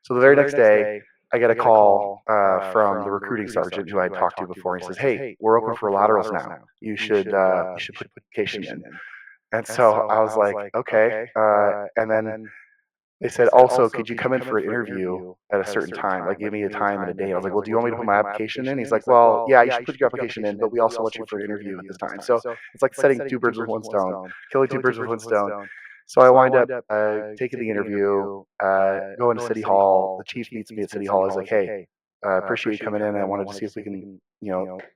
So the very next day, I get a call from the recruiting sergeant who I had talked to before. He says, hey, we're open for laterals now. You should put application in. And so I was like, okay. And then they said, also, could you come in for an interview at a certain time? Like, give me a time and a date. I was like, well, do you want me to put my application in? He's like, well, yeah, you should put your application in, but we also want you for an interview at this time. So it's like setting two birds with one stone, killing two birds with one stone. So I wind up taking the interview, going to City Hall. The chief meets me at City Hall. He's like, hey, appreciate you coming in. I wanted to see if we can,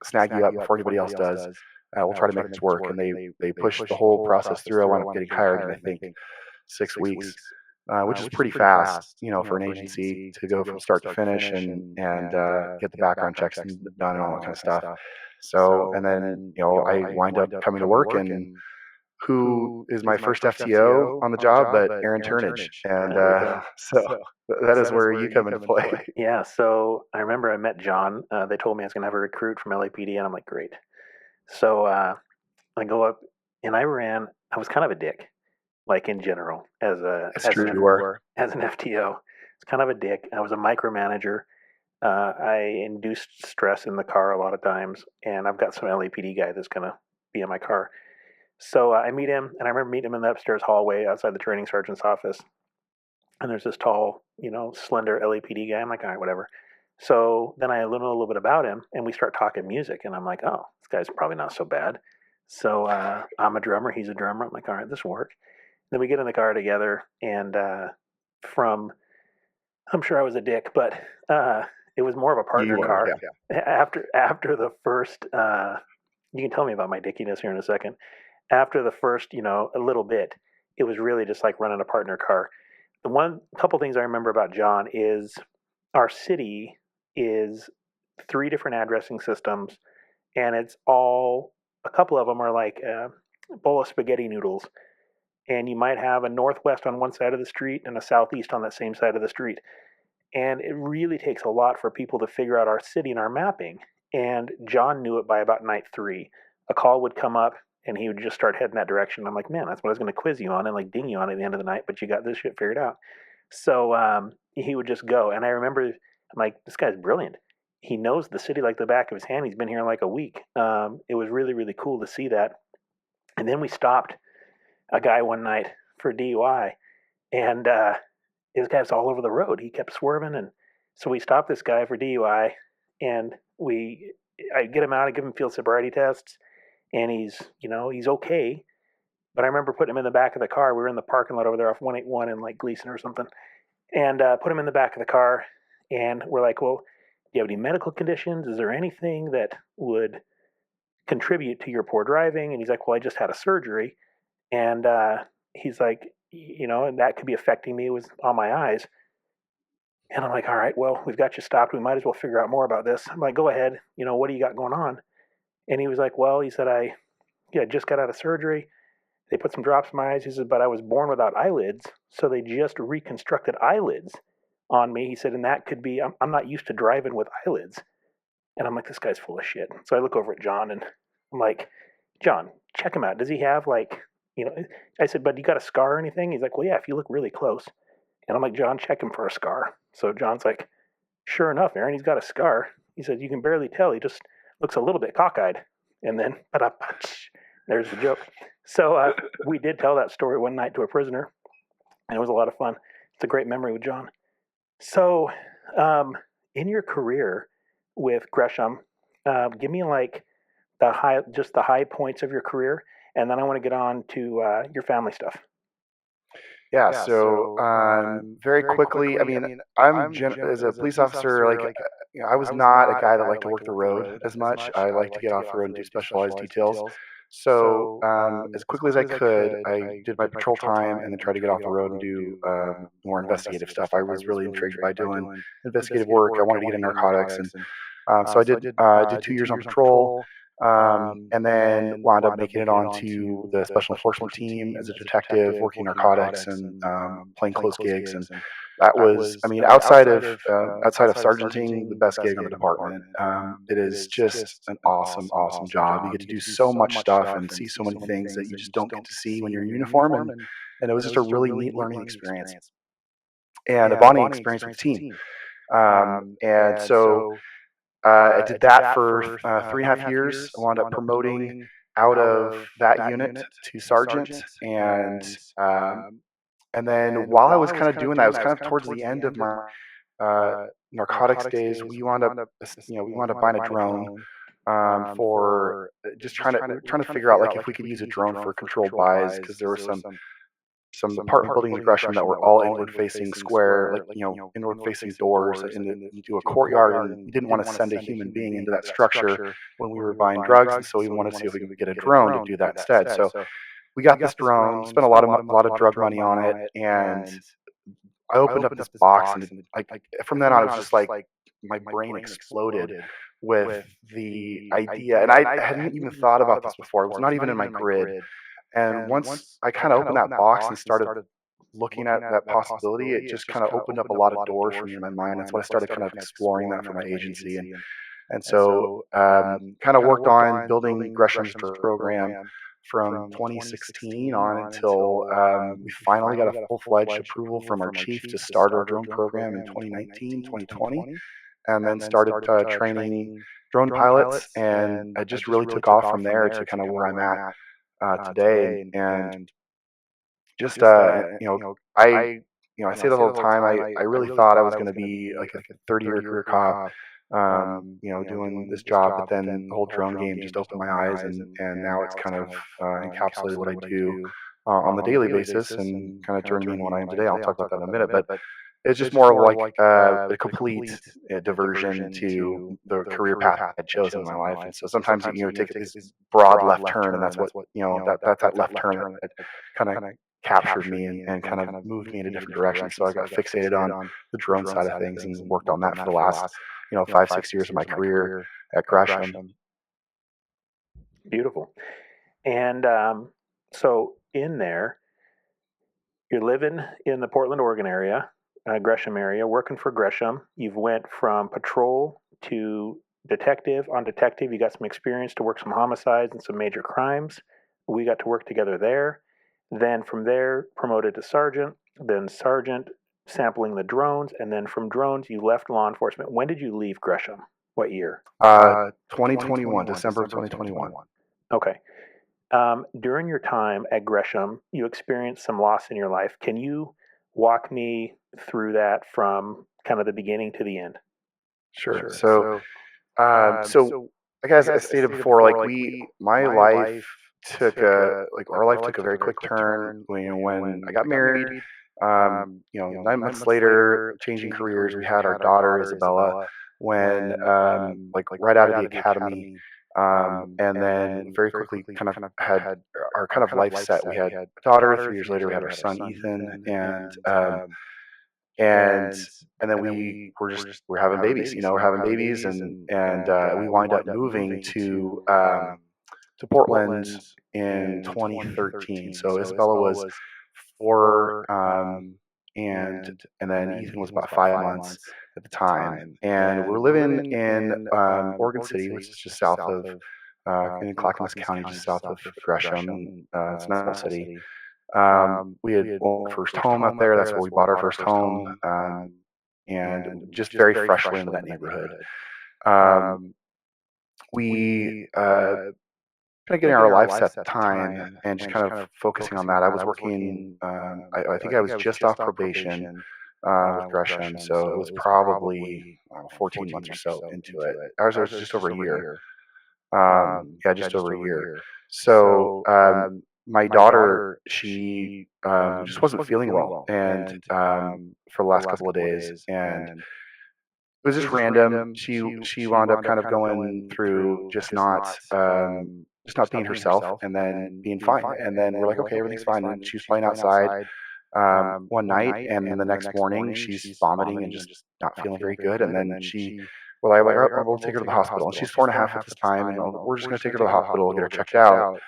snag you up before anybody else does. We'll try to make this work. And they pushed the whole process through. I wound up getting hired in, I think, 6 weeks. Which is pretty fast, for an agency to go from start to finish and get the background checks done and all that kind of stuff. So, and then, I wind up coming to work, and who is my first FTO on the job but Aaron Turnage. And so that is where you come into play. Yeah, so I remember I met John. They told me I was going to have a recruit from LAPD, and I'm like, great. So I go up, and I was kind of a dick. Like in general, as an FTO, it's kind of a dick. I was a micromanager. I induced stress in the car a lot of times, and I've got some LAPD guy that's gonna be in my car. So I meet him, and I remember meeting him in the upstairs hallway outside the training sergeant's office. And there's this tall, slender LAPD guy. I'm like, all right, whatever. So then I learn a little bit about him, and we start talking music, and I'm like, oh, this guy's probably not so bad. So I'm a drummer, he's a drummer. I'm like, all right, this will work. Then we get in the car together, and I'm sure I was a dick, but it was more of a partner car. Yeah. After the first, you can tell me about my dickiness here in a second. After the first, a little bit, it was really just like running a partner car. The couple things I remember about John is our city is 3 different addressing systems, and it's all, a couple of them are like a bowl of spaghetti noodles. And you might have a northwest on one side of the street and a southeast on that same side of the street. And it really takes a lot for people to figure out our city and our mapping. And John knew it by about night 3. A call would come up, and he would just start heading that direction. I'm like, man, that's what I was going to quiz you on and like ding you on at the end of the night, but you got this shit figured out. So he would just go. And I remember, I'm like, this guy's brilliant. He knows the city like the back of his hand. He's been here like a week. It was really, really cool to see that. And then we stopped a guy one night for DUI, and this guy was all over the road. He kept swerving, and so we stopped this guy for DUI, and I get him out, I give him field sobriety tests, and he's okay. But I remember putting him in the back of the car. We were in the parking lot over there off 181 in like Gleason or something, and put him in the back of the car, and we're like, well, do you have any medical conditions? Is there anything that would contribute to your poor driving? And he's like, well, I just had a surgery. And he's like, and that could be affecting me, was on my eyes. And I'm like, all right, well, we've got you stopped. We might as well figure out more about this. I'm like, go ahead. What do you got going on? And he was like, well, he said, I just got out of surgery. They put some drops in my eyes. He said, but I was born without eyelids. So they just reconstructed eyelids on me. He said, and that could be, I'm not used to driving with eyelids. And I'm like, this guy's full of shit. So I look over at John, and I'm like, John, check him out. Does he have I said, but you got a scar or anything? He's like, well, yeah, if you look really close. And I'm like, John, check him for a scar. So John's like, sure enough, Aaron, he's got a scar. He said, you can barely tell. He just looks a little bit cockeyed. And then, there's the joke. So we did tell that story one night to a prisoner, and it was a lot of fun. It's a great memory with John. So in your career with Gresham, Give me like just the high points of your career, and then I want to get on to your family stuff. Yeah, so very quickly, I mean, as a police officer, like, I was not a guy that liked to work the road as much. I like to get off the road and do specialized details. So as quickly as I could, I did my patrol time and then tried to get off the road and do more investigative stuff. I was really intrigued by doing investigative work. I wanted to get in narcotics, and so I did 2 years on patrol. And then wound up making it onto the special enforcement team as a detective, working narcotics and plainclothes gigs. And that was, I mean, outside of sergeanting, the best gig on the department. It is just an awesome, awesome job. You get to do so much stuff and see so many things that you just don't get to see when you're in uniform. And it was just a really neat learning experience and a bonding experience with the team. And so I did that for 3.5 years. I wound up promoting out of that unit to sergeant, and then while I was kind of doing that, it was kind of towards the end of my narcotics days. We wound up, we wound up buying a drone for just trying to figure out like if we could use a drone for controlled buys, because there were some apartment buildings in Gresham that were all inward-facing square, like, inward-facing doors into a courtyard, and we didn't want to send a human being into that structure when we were buying drugs, and so we wanted to see if we could get a drone to do that instead. So we got this drone, spent a lot of drug money on it, and I opened up this box, and like from then on, it was just like my brain exploded with the idea, and I hadn't even thought about this before. It was not even in my grid. And once I kind of opened that box and started looking at that possibility, it just kind of opened up a lot of doors for me in my mind. That's when I started kind of exploring that for my agency. And so kind of worked on building Gresham's program from 2016 on until we finally got a full-fledged approval from our chief to start our drone program in 2019, 2020, and then started training drone pilots, and it just really took off from there to kind of where I'm at today. And just I say that all the time. I really thought I was going to be like a 30-year career cop, doing this job, but then the whole drone game just opened my eyes, and now it's kind of encapsulated what I do on the daily basis, and kind of turned me into what I am today. I'll talk about that in a minute, but it's just more of like a complete diversion to the career path I had chosen in my life. And so sometimes take this broad left turn, and that's what that left turn that kind of captured me and kind of moved me in a different direction. So I got fixated on the drone side of things and worked on that for the last 5-6 years of my career at Gresham. Beautiful. And so in there, you're living in the Portland, Oregon area. Gresham area, working for Gresham. You've went from patrol to detective. On detective, you got some experience to work some homicides and some major crimes. We got to work together there. Then from there, promoted to sergeant. Then sergeant, sampling the drones. And then from drones, you left law enforcement. When did you leave Gresham? What year? 2021, December of 2021. Okay. During your time at Gresham, you experienced some loss in your life. Can you walk me through that from kind of the beginning to the end? Sure. So like as I stated before, like our life took a very quick turn when I got married. 9 months later, changing careers, we had our daughter Isabella when right out of the academy. And then very quickly kind of had our kind of life set. We had a daughter. 3 years later, we had our son Ethan, and then we're having babies. We're having babies, and we wind up moving to Portland in 2013. So Isabella was 4, and then Ethan was about 5 months at the time, and we're living in Oregon City, which is just south of in Clackamas County, just south of Gresham. It's a nice city. We had our first home out there. That's where we bought our first home, and just very freshly into that neighborhood. We kind of getting our life set at the time and just kind of focusing on that. I was working. I think I was just off probation with Gresham, so it was probably 14 months or so into it. Ours was just over a year. Yeah, just over a year. So my daughter, she just wasn't feeling well, and for the last couple of days, and it was just random. She wound up kind of going through just not being herself, and then being fine. And then we're like, okay, everything's fine. And she was playing outside one night, and then the next morning she's vomiting and just not feeling very good. And then we're like, all right, we'll take her to the hospital. And she's 4.5 at this time, and we're just going to take her to the hospital, get her checked out.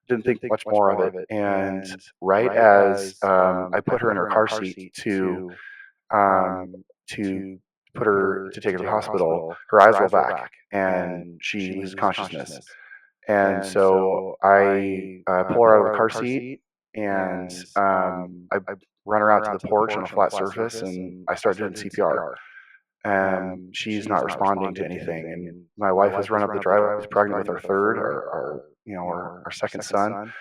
Didn't think much more of it. And right as I put her in her car seat to put her to take her to the hospital, her eyes roll back and she loses consciousness. And so I pull her out of the car seat, and I run her out to the porch on a flat surface, and I start doing CPR. And she's not responding to anything. And my wife has run up the driveway. She's pregnant with our third, our second son,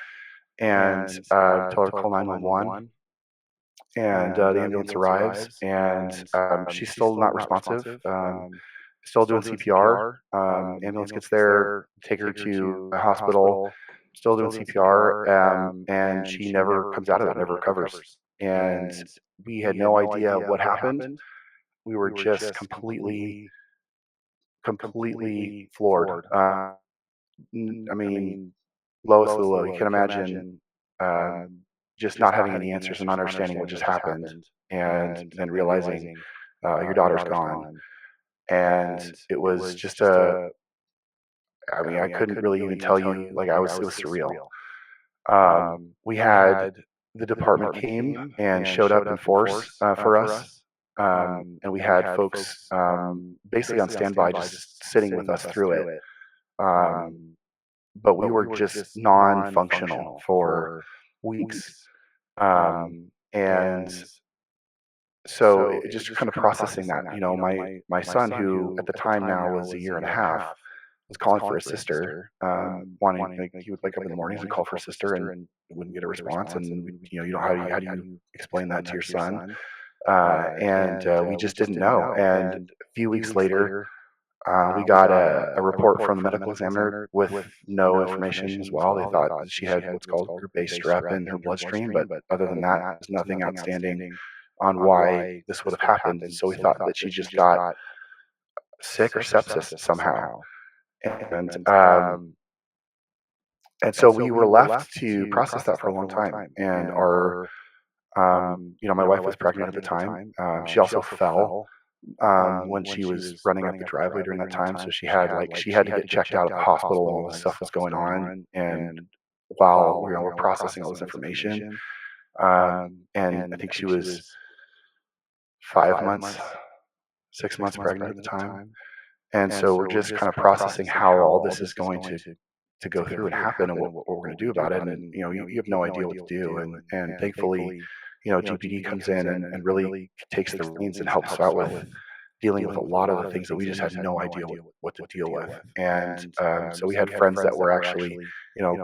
and told her to call 911. And the ambulance arrives, and she's still not responsive. Still doing CPR. Ambulance gets there, take her to a hospital, still doing CPR, and she never comes out of it, never recovers. And we had no idea what happened. We were just completely floored. I mean, lowest of the low. You can imagine just not having any answers and not understanding what just happened, and then realizing your daughter's gone. And it was just I mean, I couldn't really even tell you, like, it was surreal. We had the department came and showed up in force for us. And we had folks basically on standby, just sitting with us through it. But we were just non-functional for weeks. And so just kind of processing that, my son, who at the time now was a year and a half, was calling for his sister, wanting, like, he would wake up in the mornings and call for his sister and wouldn't get a response. And how do you explain that to your son? And we just didn't know. And a few weeks later, we got a report from the medical examiner with no information as well. They thought that she had what's called group A strep in her bloodstream, but other than that, there's nothing outstanding on why this would have happened. And so we thought that she just got sick or sepsis somehow. And so we were left to process that for a long time. And my wife was pregnant at the time. She also fell when she was running up the driveway during that time. So she had to get checked out at the hospital, and all this stuff was going on. And while we're processing all this information, and I think she was 5 months, 6 months pregnant at the time. And so we're just kind of processing how all this is going to go through and happen, and what we're going to do about it. And you have no idea what to do. And thankfully, GPD comes in and really takes the reins and helps out with dealing with a lot of the things that we just had no idea what to deal with. And so we had friends that were actually,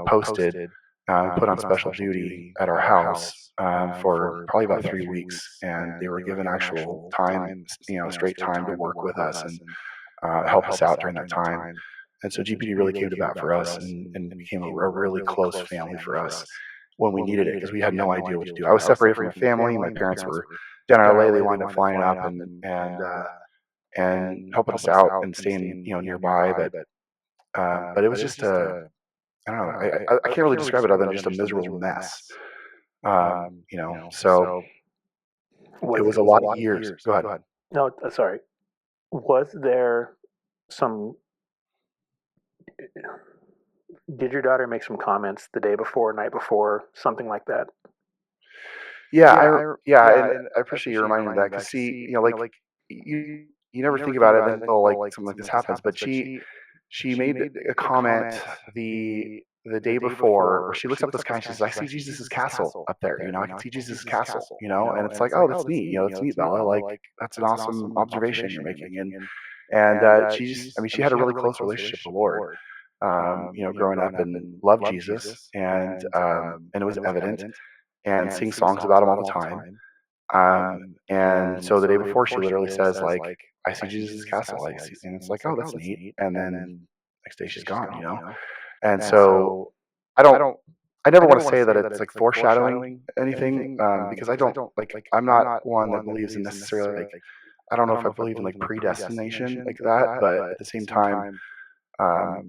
posted, put on special duty at our house for probably about 3 weeks, and they were given actual time, straight time to work with us and help us out during that time. And so GPD really came to bat for us, and became a really close family for us when we needed it, because we had no idea what to do. I was separated from my family. My parents were down in LA. They wound up flying up and helping us out and staying nearby. But it was just I don't know. I can't really describe it other than just a miserable mess. So it was a lot of years. Go ahead. No, sorry. Was there some? Did your daughter make some comments the day before, night before, something like that? Yeah, and I appreciate you reminding me of that, because see, you never think about it until like something like this happens. But she made a comment the day before, where she looks up at the sky and she says, "I see Jesus' castle up there. I can see Jesus' castle. And it's like, oh, that's neat. That's neat, Bella. Like, that's an awesome observation you're making." And she had a really close relationship with the Lord. Growing up, and loved Jesus, and it was evident, and sing songs about him all the time. And so the day before, she literally says, like, I see Jesus' castle. I see, and it's like, oh, that's neat. And then next day she's gone, you know? And so I don't, I never want to say that it's like foreshadowing anything, because I don't, like, I'm not one that believes in necessarily, like, I don't know if I believe in like predestination like that, but at the same time, I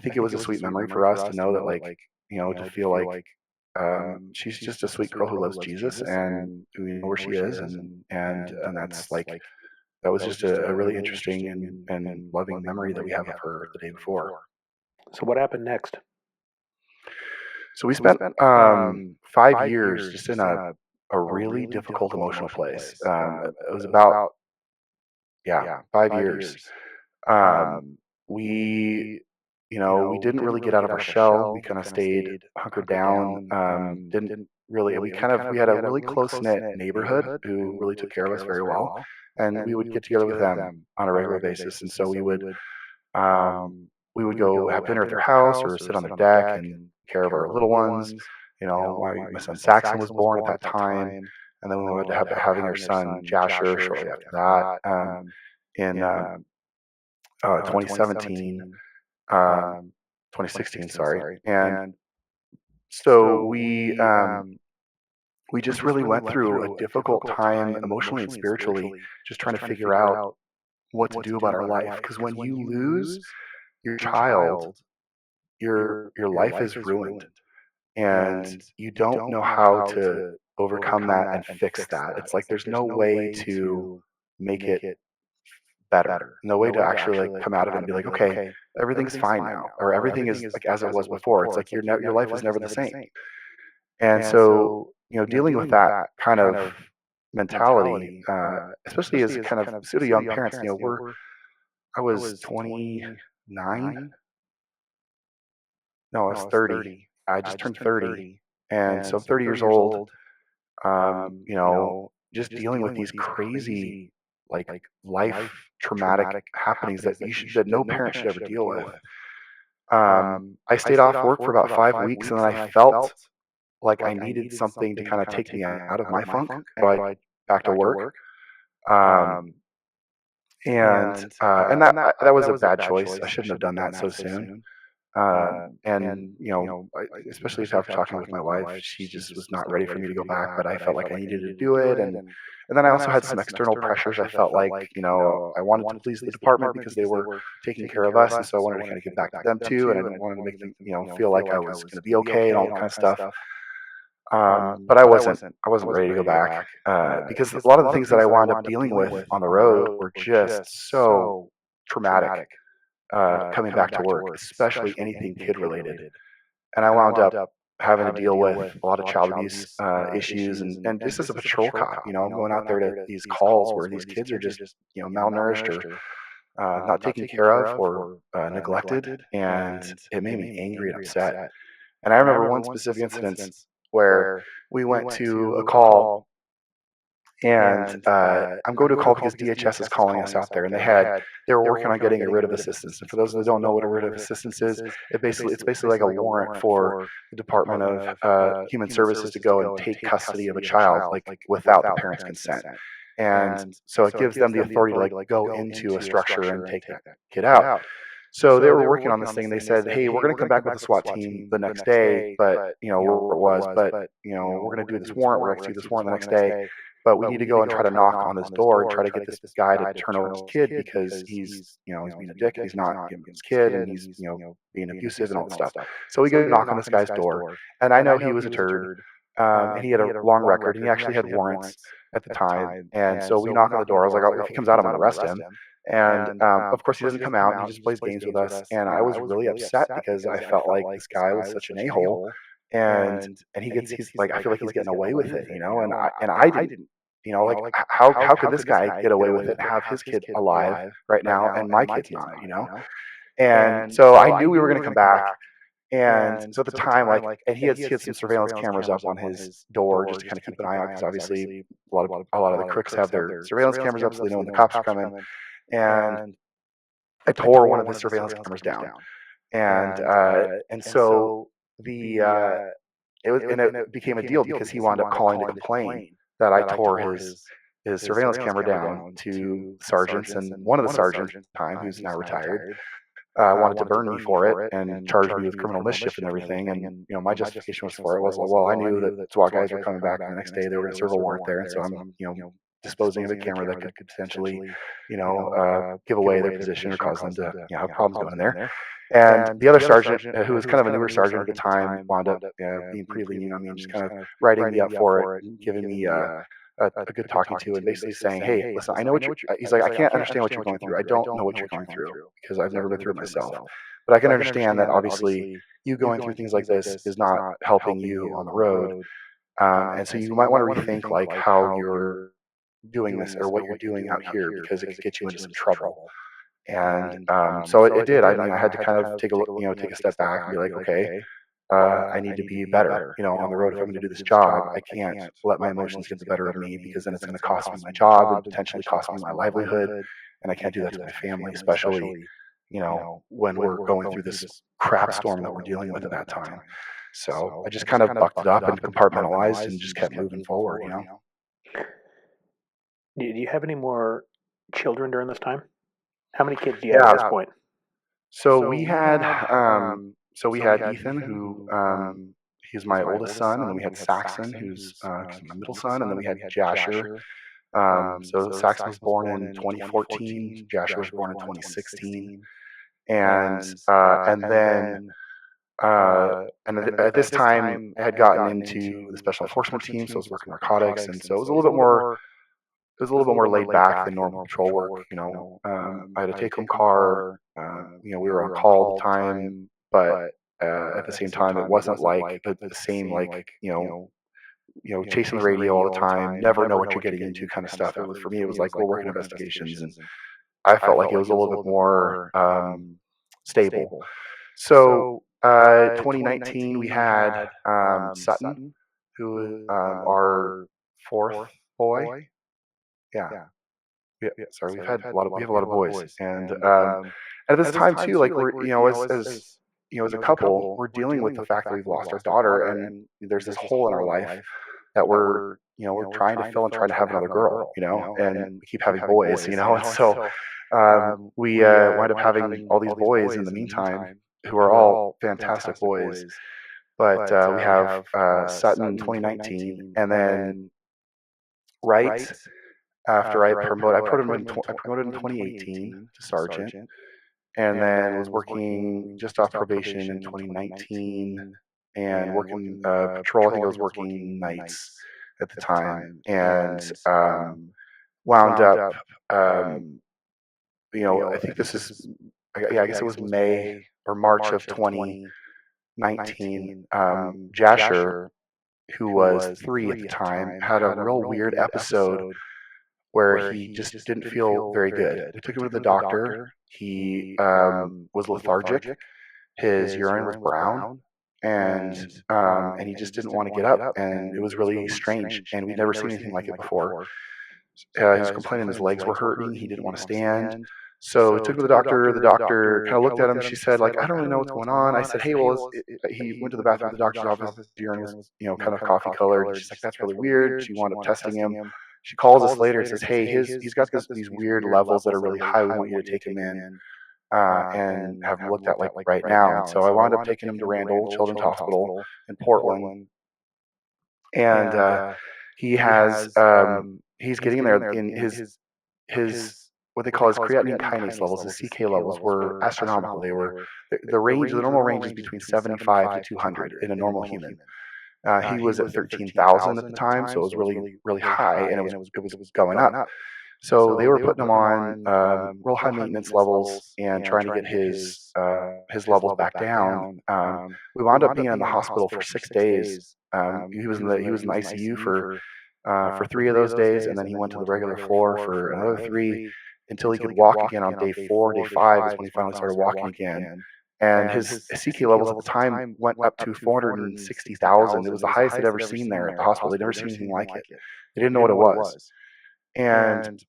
think it was a sweet memory for us to know that, like, to feel like, she's just a sweet girl who loves Jesus, and we know where she is, and that's like, that was just a really interesting and loving memory that we have of her the day before. So what happened next? So we spent 5 years just in a really difficult emotional place. It was about, yeah, 5 years. We we didn't really get out of our shell. We kind of stayed hunkered down. Didn't really. We had a really close knit neighborhood who really took care of us very well, and we would get together with them on a regular basis. And so we would go have dinner at their house or sit on their deck and take care of our little ones. My son Saxon was born at that time, and then we went to having our son Jasher shortly after that, in 2017, 2016, sorry. And so we just really went through a difficult time emotionally and spiritually, just trying to figure out what to do about our life. Because when you lose your child, your life is ruined, and you don't know how to overcome that and fix that. It's like there's no way to make it better, no way to actually like come out of it and be like, okay, everything's fine now, or everything is like as it was before. It's like your life is never the same. And so, dealing with that kind of mentality, especially as kind of pseudo young parents, I was 29. No, I was 30. I just turned 30. And so I'm 30 years old, just dealing with these crazy, like, life traumatic happenings that no parent should ever deal with. I stayed off work for about 5 weeks, and then I felt like I needed something to kind of take me out of my funk. So I back to work. Um, and that was a bad choice. I shouldn't have done that so soon. And especially after talking with my wife, she just was not ready for me to go back, but I felt like I needed to do it. And then I also had some external pressures. I felt like, I wanted to please the department because they were taking care of us. And so I wanted to kind of give back to them too. And I wanted to make them, feel like I was going to be okay and all that kind of stuff. But I wasn't ready to go back, because a lot of the things that I wound up dealing with on the road were just so traumatic, coming back to work, especially anything kid related. And I wound up having to deal with a lot of child abuse issues, and just as a patrol cop, I'm going out there to these calls where these kids are just malnourished or not taken care of or neglected, and it made me angry and upset. And I remember one specific incident where we went to a call, and I'm going to a call because DHS is calling us out there, and they were working on getting a writ of assistance. And for those that don't know what a writ of assistance is, it's basically like a warrant for the Department of Human Services to go and take custody of a child, like without the parent's consent. And so it gives them the authority to like go into a structure and take that kid out. So they were working on this thing, and they said, "Hey, we're going to come back with the SWAT team the next day, but where it was, but we're going to do this warrant. We're going to execute this warrant the next day, but we need to go and try to knock on this door and try to get this guy to turn over his kid because he's being a dick, and he's not giving his kid, and he's being abusive and all that stuff." So we go to knock on this guy's door, and I know he was a turd, and he had a long record, and he actually had warrants at the time, and so we knock on the door. I was like, "Oh, if he comes out, I'm going to arrest him." And of course, he doesn't come out. And he just plays games with us, and I was really upset because I felt like this guy was such an a-hole, and he's like, I feel like he's getting away with it, and I didn't, like, how could this guy get away with it and have his kid alive right now and my kid's not, And so I knew we were going to come back. And so at the time, and he had some surveillance cameras up on his door just to kind of keep an eye out, because obviously a lot of the crooks have their surveillance cameras up so they know when the cops are coming. And I tore one of the surveillance cameras down, and so it became a deal because he wound up calling to complain that I tore his surveillance camera down to sergeants, and one of the sergeants at the time, who's now retired, wanted to burn me for it and charge me with criminal mischief and everything. And my justification was for it was, well, I knew that SWAT guys were coming back, and the next day they were going to serve a warrant there, and so I'm disposing of a camera that could potentially give away their position or cause them to have problems going in there. And the other sergeant, who was kind of a newer sergeant at the time, wound up being pretty lenient on me and just kind of writing me up for it, and giving me a good talking to, and basically saying, hey, listen, I know what you're, he's like, I can't understand what you're going through. I don't know what you're going through because I've never been through it myself. But I can understand that obviously you going through things like this is not helping you on the road. And so you might want to rethink like how you're doing this or what you're doing out here, because it could get you into some trouble. And so it did. I mean, I had to kind of take a look, take a step back and be like, okay, I need to be better, on the road. If I'm going to do this job, I can't let my emotions get the better of me, because then it's going to cost me my job and potentially cost me my livelihood. And I can't do that to my family, especially, when we're going through this crap storm that we're dealing with at that time. So I just kind of bucked it up and compartmentalized and just kept moving forward. Do you have any more children during this time? How many kids do you have at this point? So we had Ethan, who he's my oldest son, and then we had Saxon, who's my middle son, and then we had Jasher. So Saxon was born in 2014, Jasher was born in 2016, and then at this time I had gotten into the special enforcement team, so I was working narcotics, and so it was a little bit more. It was a little bit more laid back than normal patrol work. I had a take-home car. We were on call all the time, but at the same time, it wasn't like the same, like chasing the radio all the time, never know what you're getting into kind of stuff. It was, for me, it was like we're working investigations, and I felt like it was a little bit more stable. So 2019, we had Sutton, who our fourth boy. Yeah. Sorry, we have a lot of boys, and at this time too, like we're as a couple, we're dealing with the fact that we've lost our daughter, and there's this hole in our life that we're trying to fill and trying to have another girl, and we keep having boys, and so we wind up having all these boys in the meantime, who are all fantastic boys. But we have Sutton in 2019, and then right after I promoted in 2018 to sergeant, and then was working just off probation in 2019, and working patrol. I think I was working nights at the time, and wound up. I think this is. I guess it was May or March of 2019. Jasher, who was 3 at the time, had a real weird episode where he just didn't feel very good. We took him to the doctor. He was lethargic. His urine was brown, and he just didn't want to get up, and it was really strange. And we'd never seen anything like it before. He was complaining his legs were hurting. He didn't want to stand. So we took him to the doctor. The doctor kind of looked at him. She said, like, I don't really know what's going on. I said, hey, well, he went to the bathroom at the doctor's office. His urine was, kind of coffee colored. She's like, that's really weird. She wound up testing him. She calls us later and says, hey, he's got these weird levels that are really high. We want you to take him in and have him looked at, like, right now. And so I wound up taking him to Randall Children's Hospital in Portland. And he has he's getting there in his what they call his creatinine kinase levels. His CK levels were astronomical. They were the normal range is between 75 to 200 in a normal human. He was at 13,000 at the time, so it was really, really high, and it was going up. So they were putting him on real high maintenance levels and trying to get his levels back down. We wound up being in the hospital for 6 days. He was in the ICU for 3 of those days, and then he went to the regular floor for another 3 until he could walk again on day 4. Day 5 is when he finally started walking again. And his CK levels at the time went up to 460,000. It was the highest they'd ever seen there at the hospital. They'd never seen anything like it. They didn't know what it was. And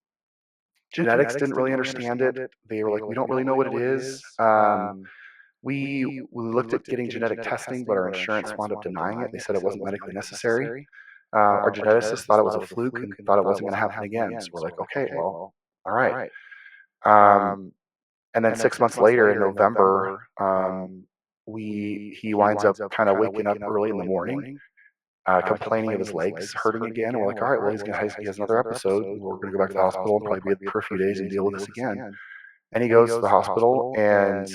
genetics didn't really understand it. They were like, we don't really know what it is. We looked at getting genetic testing, but our insurance wound up denying it. They said it wasn't medically necessary. Our geneticist thought it was a fluke and thought it wasn't going to happen again. So we're like, okay, well, all right. And then 6 months later in November, he winds up kind of waking up early in the morning, complaining of his legs hurting again. And we're like, all right, well, he has another episode. We're going to go back to the hospital and probably be for a few days and deal with this again. And he goes to the hospital, and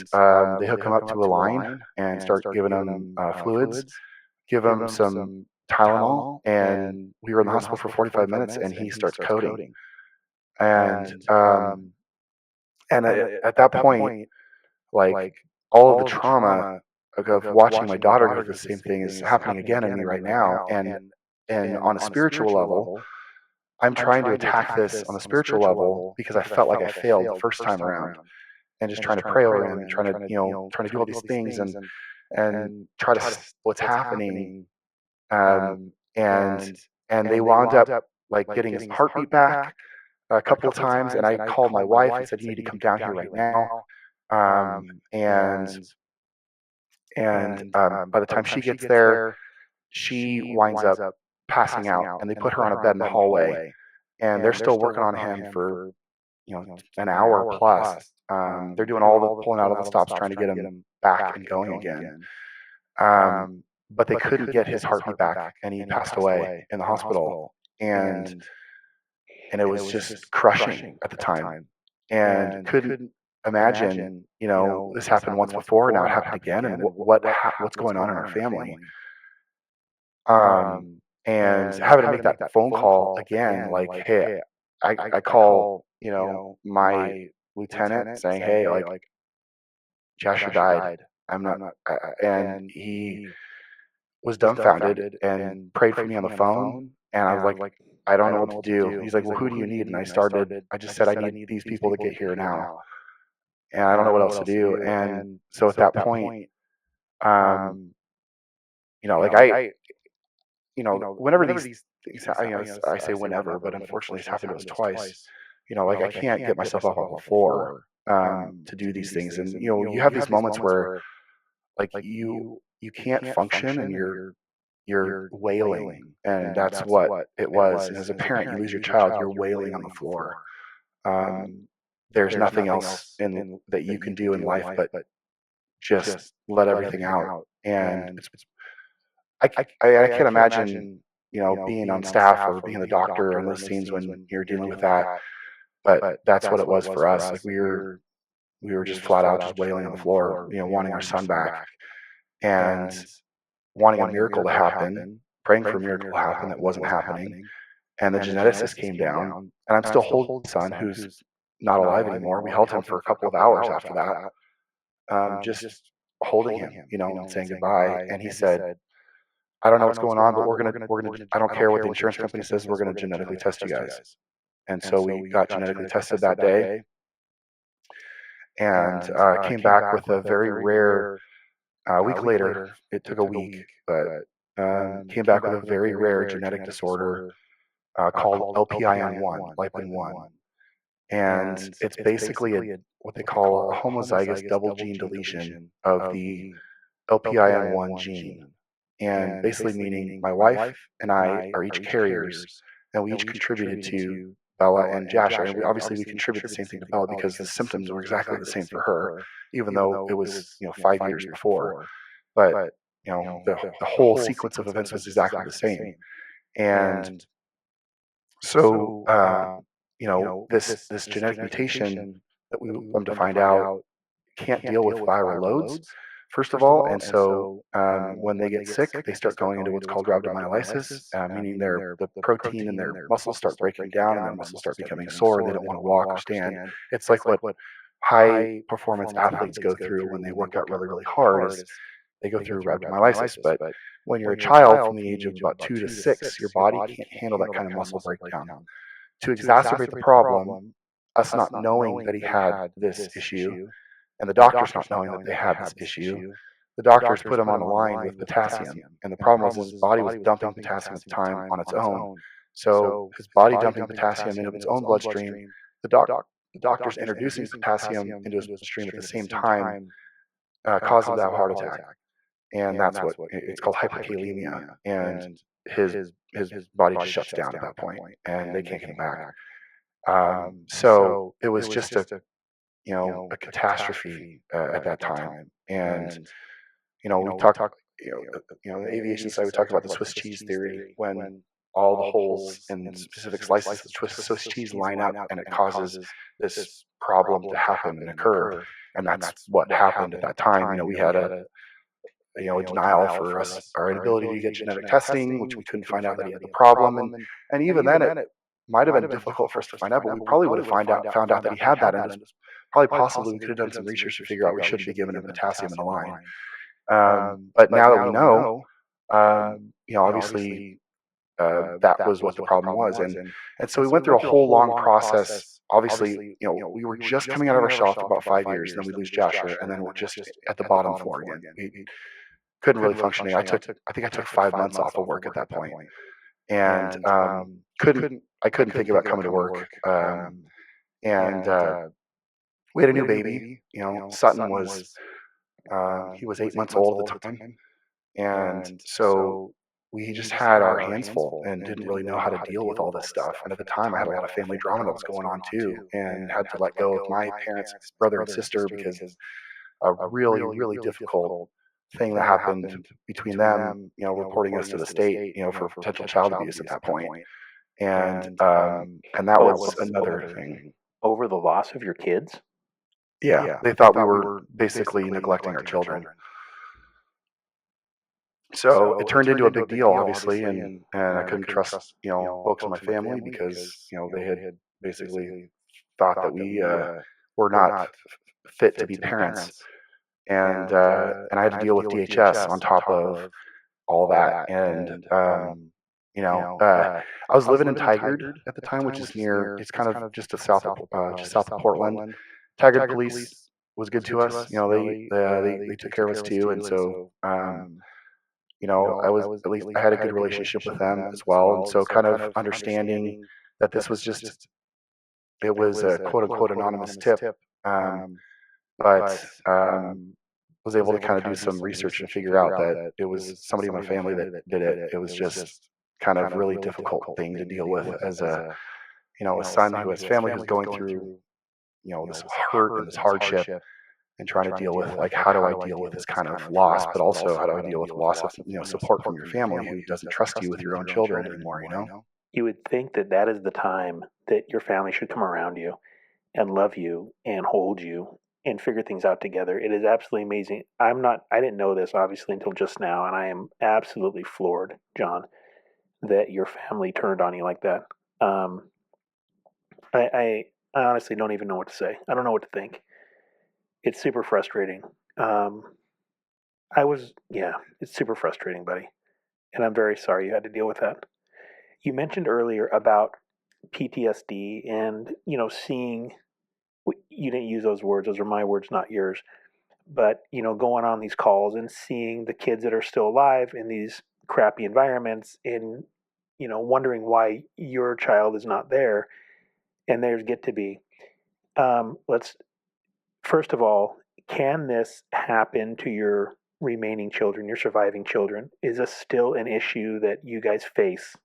they hook him up to a line and start giving him fluids, give him some Tylenol, and we were in the hospital for 45 minutes, and he starts coding. And at that point, like all of the trauma of watching my daughter go through the same thing is happening again in me right now. And on a spiritual level, I'm trying to attack this on a spiritual level because I felt like I failed the first time around, and just trying to pray over him and trying to do all these things and try to what's happening. And they wound up like getting his heartbeat back a couple of times, and I called my wife and said, "You need to come down here right now." By the time she gets there, she winds up passing out, and they put her on a bed in the hallway, and they're still working on him for an hour plus. They're doing all the pulling out all the stops, trying to get him back and going again. But they couldn't get his heartbeat back, and he passed away in the hospital. And it was just crushing at the time, and couldn't imagine, this happened once before, now it happened again, and what's going on in our family. And having to make that phone call again, like, hey, I call, my lieutenant saying, hey, like, Jasher died. I'm not, and he was dumbfounded and prayed for me on the phone. And I was like, I don't know what to do. He's like, well, who do you need? And I just said, I need these people to get here now. And I don't know what else to do. And so at that point, whenever these things, I say whenever, but unfortunately it's happened to us twice. I can't get myself up off the floor to do these things. And, you have these moments where like you can't function, and you're wailing, and that's what it was. And as a parent, you lose your child, you're wailing on the floor. There's nothing else that you can do in life but just let everything out. And I can't imagine, being on staff or being the doctor in those scenes when you're dealing with that. But that's what it was for us. Like we were just flat out just wailing on the floor, wanting our son back, and wanting a miracle to happen, praying for a miracle to happen that wasn't happening. And the geneticist came down, and I'm still holding my son, who's not alive anymore. We held him for a couple of hours after that, just holding him, and saying goodbye. And he said, I don't know what's going on, but we're gonna. I don't care what the insurance company says. We're gonna genetically test you guys. And so we got genetically tested that day, and came back with a very rare. A week later, it took a week, but came back with a very rare genetic disorder called LPIN1, lipin-1, and it's basically what they call a homozygous double gene deletion of the LPIN1 gene. And basically meaning my wife and I are each carriers, and we each contributed to Bella and Jasher. And obviously we contribute the same thing to Bella because the symptoms were exactly the same for her, even though it was 5 years before. But the whole sequence of events was exactly the same. And so this genetic mutation that we come to find out can't deal with viral loads, first of all. And so when they get sick, they start going into what's called rhabdomyolysis, meaning the protein in their muscles start breaking down, and their muscles start becoming sore, and they don't want to walk or stand. It's like what high performance athletes go through when they work out really, really hard. Is they go through rhabdomyolysis. But when you're a child from the age of about 2 to 6, your body can't handle that kind of muscle breakdown. To exacerbate the problem, us not knowing that he had this issue, and the doctors not knowing that they had this issue, the doctors put him on a line with potassium. And the problem was his body was dumping potassium at the time on its own. So his body dumping potassium into its own bloodstream, the doctors introducing potassium into his bloodstream at the same time caused him to have a heart attack. and that's what it's called, hyperkalemia, and his his body just shuts down at that point, and they can't get him back. So it was just a catastrophe at that time, and we talked, the aviation side, we talked about the Swiss cheese theory, when all the holes in specific slices of Swiss cheese line up, and it causes this problem to happen and occur. And that's what happened at that time. We had a denial for our inability to get genetic testing, which we couldn't find out that he had the problem. And even then, it might have been difficult for us to find out, but we probably would have found out that he had that, and just probably possibly we could have done some research to figure out we shouldn't be giving him potassium in the line. But now that we know, obviously, that was what the problem was, and so we went through a whole long process. Obviously, we were just coming out of our shell for about 5 years, and then we lose Joshua, and then we're just at the bottom floor again. We couldn't really function. I think I took 5 months off of work at that point, and I couldn't think about coming to work. And we had a new baby. Sutton was he was 8 months old at the time, and so we just had our hands full and didn't really know how to deal with all this stuff. And at the time, I had a lot of family drama that was going on too, and had to let go of my parents, brother and sister, because of a really, really difficult thing that happened between them, reporting us to the state, for potential child abuse at that point. And that was another thing. Over the loss of your kids? Yeah, they thought we were basically neglecting our children. So it turned into a big deal, obviously, and I couldn't trust, folks in my family, because, they had basically thought that we were not fit to be parents. And I had to deal with DHS on top of all that. And I was living in Tigard at the time, which is it's kind of just south of Portland. Tigard police was good to us. They took care of us too, and so I was, at least I had a good relationship with them as well, and so kind of understanding that this was just, it was a quote unquote anonymous tip, but was able to kind of do some research and figure out that it was somebody in my family that did it. It was just kind of really difficult thing to deal with as a son who has family who's going through this hurt and this hardship, and trying to deal with, like, how do I deal with this kind of loss, but also how do I deal with loss of support from your family who doesn't trust you with your own children anymore. You would think that that is the time that your family should come around you and love you and hold you and figure things out together. It is absolutely amazing. I didn't know this obviously until just now, and I am absolutely floored, John, that your family turned on you like that. I honestly don't even know what to say. I don't know what to think. It's super frustrating. It's super frustrating, buddy. And I'm very sorry you had to deal with that. You mentioned earlier about PTSD and, seeing, you didn't use those words, those are my words, not yours, but, going on these calls and seeing the kids that are still alive in these crappy environments, and, wondering why your child is not there and theirs get to be. Let's, first of all, can this happen to your remaining children, your surviving children? Is this still an issue that you guys face?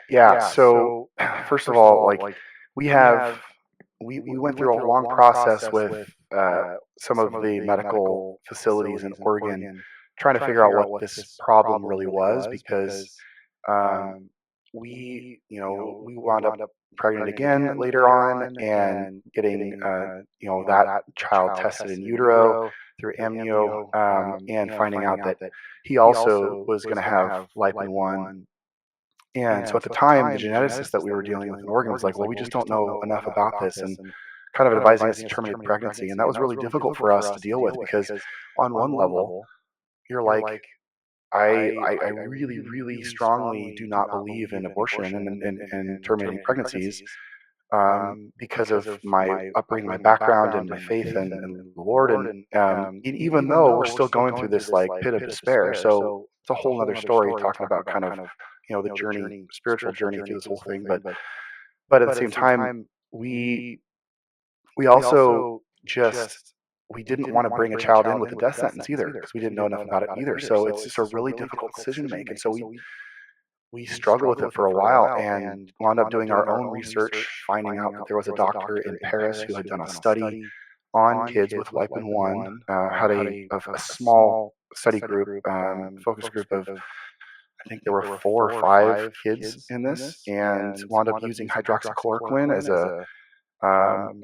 Yeah. So first of all, like, we went through a long process with some of the medical facilities in Oregon, trying to figure out what this problem really was, because we wound up pregnant again later on, and getting that child tested in utero through amnio, and finding out that he also was going to have lipin-1. And so at the time, the geneticist that we were dealing with in Oregon was like, well, we just don't know enough about this, and kind of advising us to terminate the pregnancy. And that was really difficult for us to deal with, because on one level, you're like, I really, really strongly do not believe in abortion and terminating pregnancies, because of my upbringing, my background, and my faith in the Lord. And even though we're still going through this, like, pit of despair, so it's a whole other story talking about kind of the journey, spiritual journey through this whole thing. But at the same time, we also just we didn't want to bring a child in with a death sentence either because we didn't know enough about it either. So it's just a really difficult decision to make. And so we struggled with it for a while and wound up doing our own research, finding out that there was a doctor in Paris who had done a study on kids with LAPD-1, had a small study group, focus group of, I think there were 4 or 5 kids in this, and wound up using hydroxychloroquine as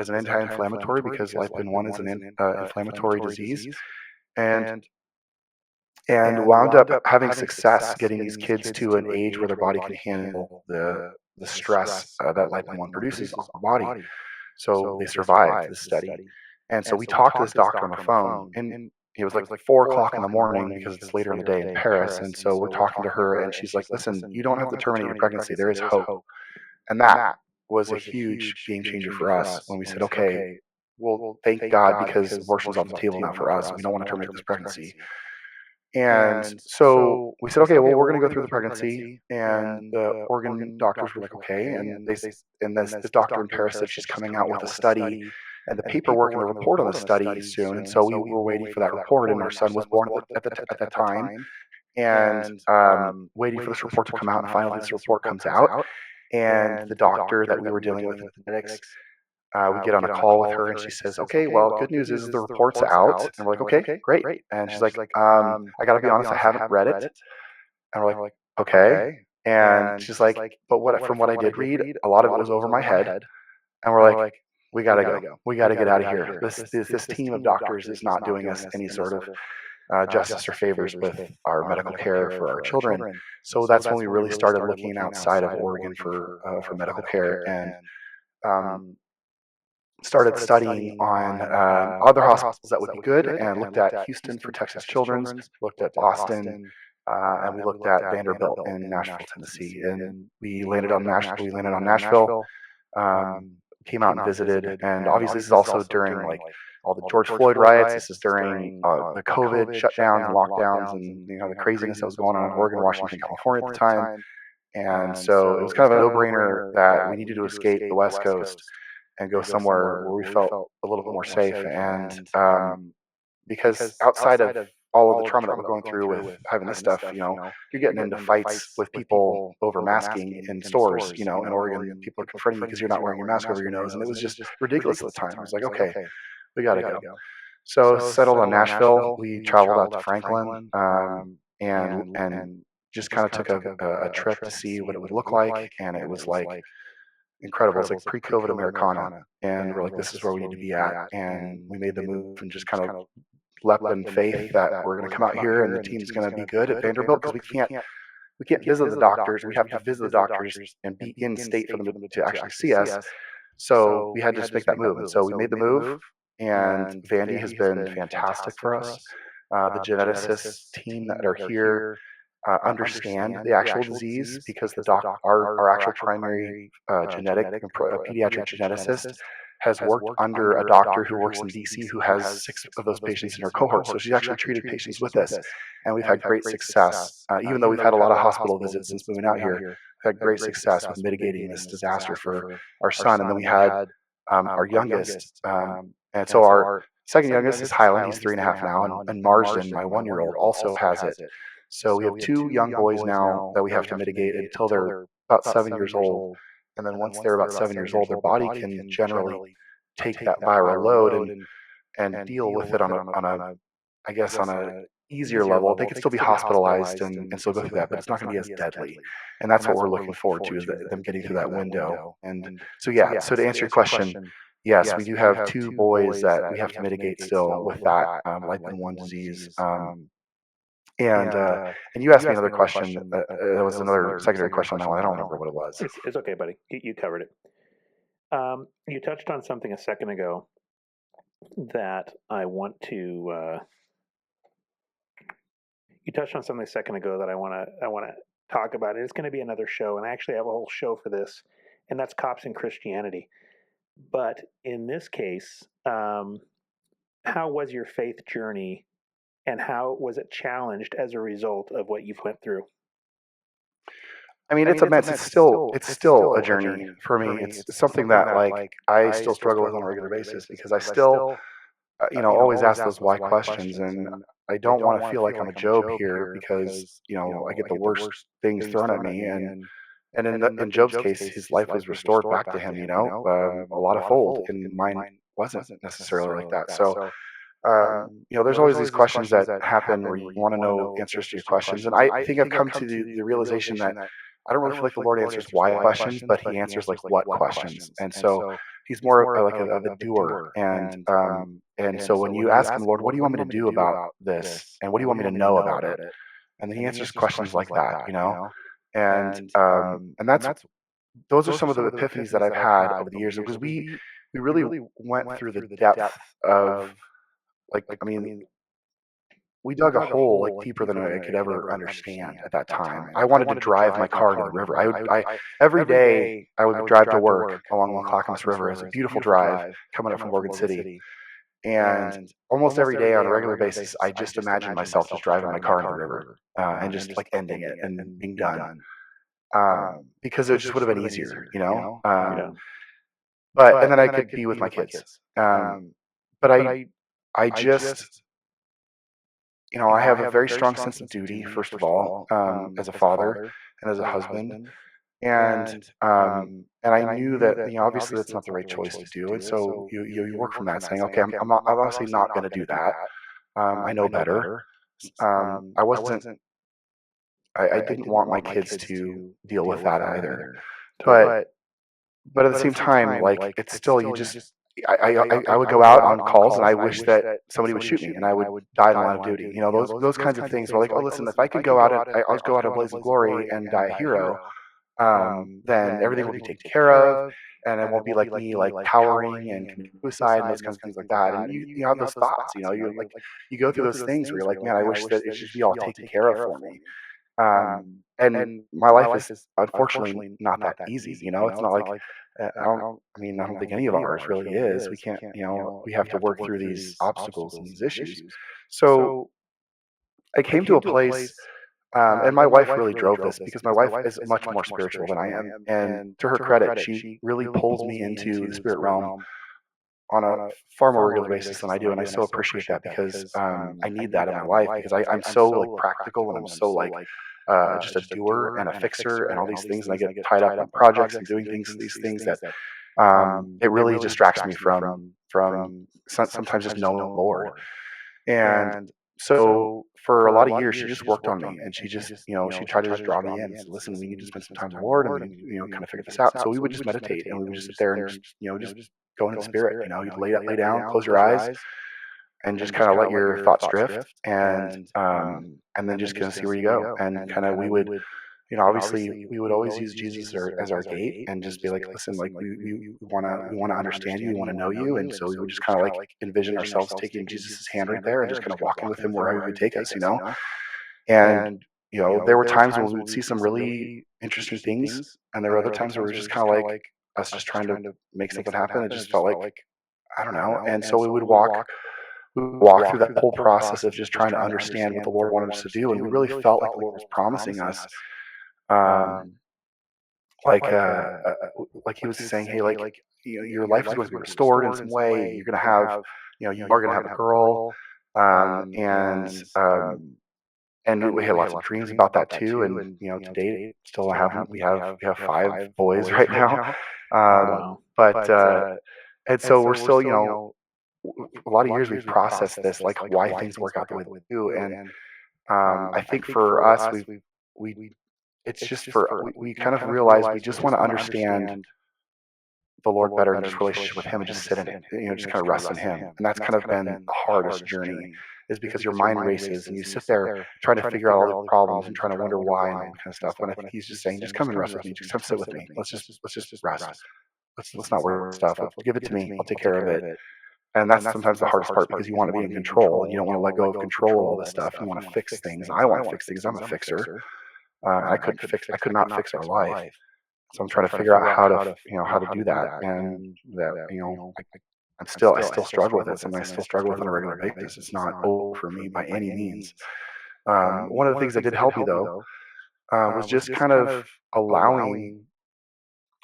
an anti-inflammatory because LAPD-1 is an inflammatory disease, and wound up having success getting these kids to an age where their body can handle the stress that LAPD-1 produces on the body. So they survived this study. And so we talked to this doctor on the phone, and it was like 4 o'clock in the morning because it's later in the day in Paris. And so we're talking to her, and she's like, "Listen, you don't have to terminate your pregnancy. There is hope." And that was a huge game changer for us when we said, "Okay, well, thank God because abortion's off the table now for us. We don't want to terminate this pregnancy." And so we said, "Okay, well, we're going to go through the pregnancy." And the Oregon doctors were like, "Okay." And this doctor in Paris said she's coming out with a study and the paperwork and the report on the study soon. And so we were waiting for that report, and our son was born at that time, and waiting for this report to come out. And finally, this report comes out, and the doctor that we were dealing with in genetics, we get on a call with her, and she says, "Okay, well, good news is the report's out." And we're like, "Okay, great." And she's like, "I got to be honest, I haven't read it." And we're like, "Okay." And she's like, "But from what I did read, a lot of it was over my head." And we're like, "We got to go. We got to get out of here. This team of doctors is not doing us any sort of justice or favors with our medical care for our children." So that's when we really started looking outside of Oregon for medical care, and started studying on other hospitals that would be good, and looked at Houston for Texas Children's, looked at Boston, and we looked at Vanderbilt in Nashville, Tennessee, and we landed on Nashville. Came out and visited, and obviously this is also during like all the George Floyd riots. This is during the COVID shutdowns and lockdowns, and the craziness that was going on in Oregon, Washington, California at the time. And so it was kind of a no-brainer that we needed to escape the West Coast and go somewhere where we felt a little bit more safe. And because outside of all of the trauma that we're going through with having this stuff, you're getting into fights with people over masking in stores, in Oregon. People are confronting you because you're not wearing your mask over your nose. And it was just ridiculous at the time. I was like, "Okay, we got to go." So settled on Nashville. We traveled out to Franklin, and just kind of took a trip to see what it would look like. And it was like incredible. It's like pre-COVID Americana. And we're like, this is where we need to be at. And we made the move and just kind of leapt in faith that we're going to come out here and the team's going to be good at Vanderbilt, because we can't visit the doctors. We have to visit the doctors and be in state for them to actually see us. So we had to just make that move. And so we made the move, and Vandy has been fantastic for us. The geneticist team that are here understand the actual disease, because our actual primary pediatric geneticist has worked under a doctor who works in DC who has 6 of those patients in her cohort. So she's actually treated patients with this, and we've had great success. Even though we've had a lot of hospital visits since moving out here, we've had great success with mitigating this disaster for our son. And then we had our youngest, and so our second youngest is Highland. He's 3.5 now, and Marsden, my 1-year-old, also has it. So we have 2 young boys now that we have to mitigate until they're about 7 years old. And then once they're about 7 years old, their body can generally take that viral load and deal with it on a easier level. They can still be hospitalized and still go through that, but it's not going to be as deadly. And that's what we're looking forward to, is them getting through that window. And so to answer your question, yes, we do have 2 boys that we have to mitigate still with that LAPD-1 disease. And you asked me another question. There was another secondary question on that one. I don't remember what it was. It's okay, buddy. You covered it. You touched on something a second ago that I want to. You touched on something a second ago that I want to talk about. It's going to be another show, and I actually have a whole show for this, and that's cops and Christianity. But in this case, how was your faith journey, and how was it challenged as a result of what you've went through? I mean, it's immense. It's still a journey for me. It's something that I still struggle with on a regular basis, because I still always ask those why questions. And I don't want to feel like I'm a Job here because, I get the worst things thrown at me. And in Job's case, his life was restored back to him, a lot of fold, and mine wasn't necessarily like that. So, there's always these questions that happen where you want to know answers to your questions. And I think I've come to the realization that I don't really feel like the Lord answers why questions, but He answers like what questions. And so He's more like of a doer. And so when you ask Him, Lord, what do you want me to do about this? And what do you want me to know about it? And then He answers questions like that. And that's those are some of the epiphanies that I've had over the years, because we really went through the depth of, like, I mean, we dug a hole like deeper than I could ever understand at that time. I wanted to drive my car to the river. I every day I would drive to work along the Clackamas River. It's a beautiful drive coming up from Morgan City. And almost every day on a regular basis, I just imagined myself just driving my car into the river, and just like ending it and being done. Because it just would have been easier. But and then I could be with my kids. But I just, I have a very strong sense of duty, first of all, as a father and as a husband. And I knew that, obviously that's not the right choice to do. And so you work from that, saying, okay, I'm obviously not going to do that. I know better. I didn't want my kids to deal with that either. But at the same time, like, it's still, I would go out on calls, and I wish that somebody would shoot me, and I would die in the line of duty. Those kinds of things were like, oh, listen, if I could go out, I'll go out in a blaze of glory and die a hero, then everything will be taken care of, and it won't be like me, like cowering and committing suicide and those kinds of things like that. And you have those thoughts, you go through those things where you're like, man, I wish that it should be all taken care of for me. And my life is unfortunately not that easy. It's not like, I don't think any of ours really is. We can't, we have to work through these obstacles and these issues. So I came to a place, and my wife really drove this, because my wife is much more spiritual than I am. And to her credit, she really pulls me into the spirit realm on a far more regular basis than I do. And I so appreciate that, because I need that in my life, because I'm so like practical, and I'm so like, just a doer and a fixer and all these things, and I get tied up in projects and doing these things that, it really distracts me from sometimes just knowing the Lord. And so for a lot of years, she just worked on me, and she just, she tried to just draw me in and said, listen, we need to spend some time with the Lord, and we need to, kind of figure this out. So we would just meditate, and we would just sit there and just go into the spirit. You'd lay down, close your eyes, and just kind of let your thoughts drift, and then just kind of see where you go. And kind of we would, obviously we would always use Jesus as our gate, and just be like, listen, like, we want to understand you, we want to know you. And so we would just kind of like envision ourselves taking Jesus' hand right there, and just kind of walking with Him wherever He would take us. And there were times when we would see some really interesting things, and there were other times where we were just kind of like us just trying to make something happen. It just felt like, I don't know. And so we would walk through that whole process of just trying to understand what the Lord wanted us to do. And we really felt like the Lord was promising us, like He was saying, hey, like, your life is going to be restored in some way. You're going to have, you are going to have a girl, and we had lots of dreams about that too. And to date, still we have 5 boys right now. Wow. But and so we're still, a lot of years we've processed this, like why things work out the way they do. And I think for us, we it's just we kind of realize we just want to understand the Lord better, and just relationship with Him, and just sit in it, just kind of rest in Him. And that's kind of been the hardest journey, is because your mind races, and you sit there trying to figure out all the problems and trying to wonder why and all that kind of stuff. And I think He's just saying, just come and rest with me, just come sit with me. Let's just rest. Let's not worry about stuff. Give it to me. I'll take care of it. And that's sometimes the hardest part, because you want to be in control, and you don't want to let go of control of all this stuff. You want to fix things. I want to fix things. I'm a fixer. I could not fix our life. So I'm trying to figure out how to do that. And that, I still struggle with it. Something I still struggle with on a regular basis. It's not over for me by any means. One of the things that did help me, though, was just kind of allowing,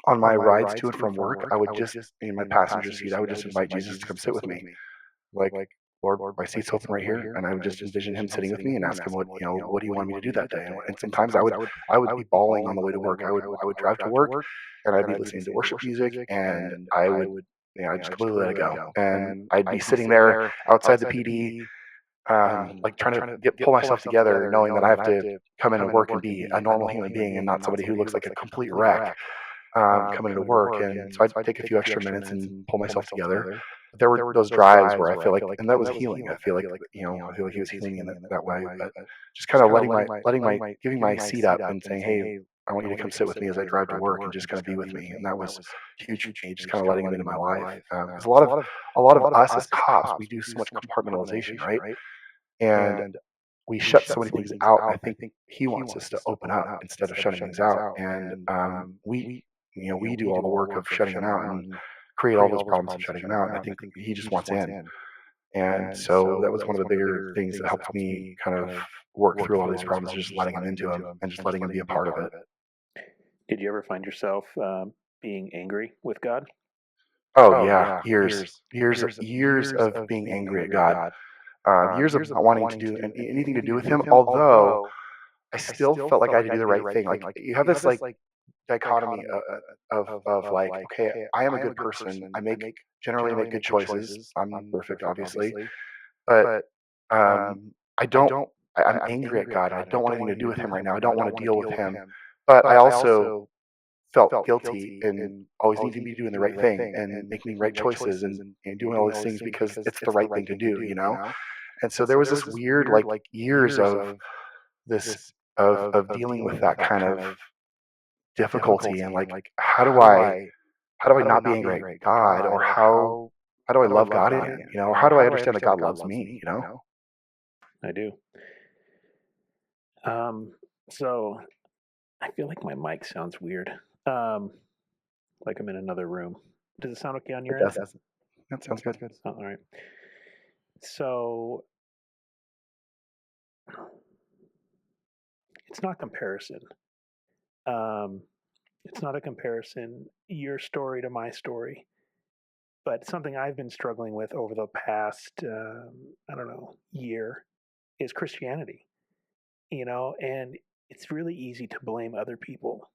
on my rides to and from work, I would just, in my passenger seat, I would just invite Jesus to come sit with me. like, Lord, my seat's open right here, and I would just envision him sitting with me and ask him what do you want me to do that day? And sometimes I would be bawling on the way to work. I would drive to work, and I'd be listening to worship music, and I just completely let it go, and I'd be sitting there outside the PD, like trying to pull myself together, knowing that I have to come into work and be a normal human being and not somebody who looks like a complete wreck coming into work. And so I'd take a few extra minutes and pull myself together. But there were those drives where I feel like, and that was healing. I feel like, I feel like he was healing me in that way. But just kind of giving my seat up and saying, hey, I want you to come sit with me as I drive to work and just kind of be with me. And that was huge for me, just kind of letting him into my life. Because a lot of us as cops, we do so much compartmentalization, right? And we shut so many things out. I think he wants us to open up instead of shutting things out. And we do all the work of shutting them out and create all those problems of shutting them out. And I think he just wants in. And so that was one of the bigger things that helped me kind of work through all these problems, just letting him into them and just letting him be a part of it. Did you ever find yourself being angry with God? Oh yeah, years of being angry at God. Years of not wanting to do anything to do with him, although I still felt like I had to do the right thing. Like you have this like dichotomy of like, okay, I am a good person. Generally make good choices. I'm not perfect, obviously, but I don't. I'm angry at God. I don't want anything to do with him right now. I don't want to deal with him. But I also felt guilty and always need to be doing the right thing and making right choices and doing all these things because it's the right thing to do. And so there was this weird like years of this of dealing with that kind of difficulty and like how do I not be angry at God, or how do I love God again? Or how do I understand that God loves me? I do. So I feel like my mic sounds weird. Like I'm in another room. Does it sound okay on your end? That sounds good. Oh, all right. So it's not comparison. It's not a comparison, your story to my story, but something I've been struggling with over the past, year is Christianity, and it's really easy to blame other people.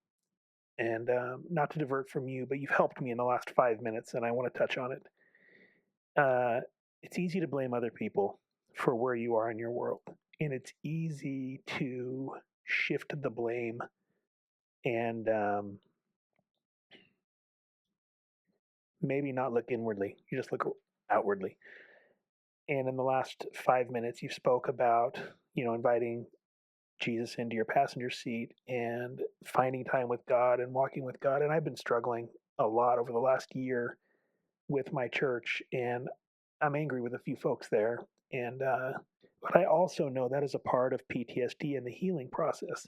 And not to divert from you, but you've helped me in the last 5 minutes, and I want to touch on it. It's easy to blame other people for where you are in your world, and it's easy to shift the blame and maybe not look inwardly. You just look outwardly. And in the last 5 minutes, you spoke about, inviting Jesus into your passenger seat and finding time with God and walking with God. And I've been struggling a lot over the last year with my church, and I'm angry with a few folks there. And but I also know that is a part of PTSD and the healing process,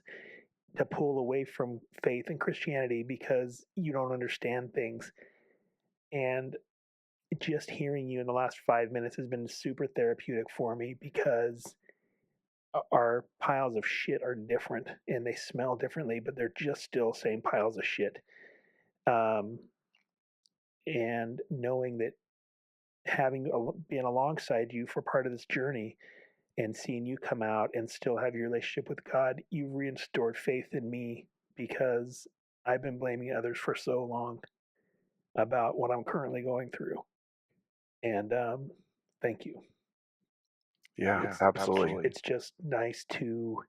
to pull away from faith and Christianity because you don't understand things. And just hearing you in the last 5 minutes has been super therapeutic for me, because our piles of shit are different and they smell differently, but they're just still same piles of shit. Um, and knowing that been alongside you for part of this journey and seeing you come out and still have your relationship with God, you restored faith in me, because I've been blaming others for so long about what I'm currently going through. And thank you. Yeah, absolutely. It's just nice to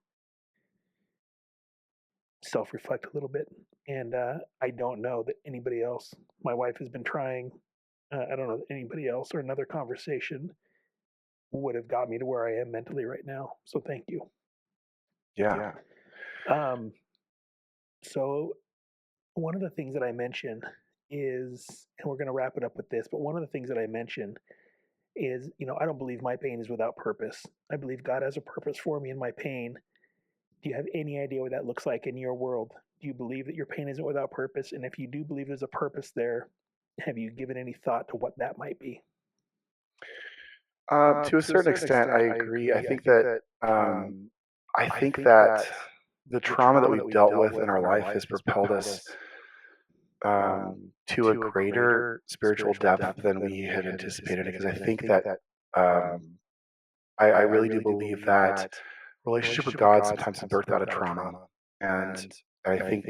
self-reflect a little bit. And I don't know that anybody else. My wife has been trying. I don't know that anybody else or another conversation would have got me to where I am mentally right now. So thank you. Yeah. Um, so one of the things that I mention is, and we're going to wrap it up with this, but one of the things that I mention is, I don't believe my pain is without purpose. I believe God has a purpose for me in my pain. Do you have any idea what that looks like in your world? Do you believe that your pain isn't without purpose? And if you do believe there's a purpose there, have you given any thought to what that might be? To a certain extent, I agree. I think that the trauma that we've dealt with in our life has propelled us to a greater spiritual depth than we had anticipated. Because I think that Um, I really do believe that relationship with God sometimes is birthed out of trauma, and I think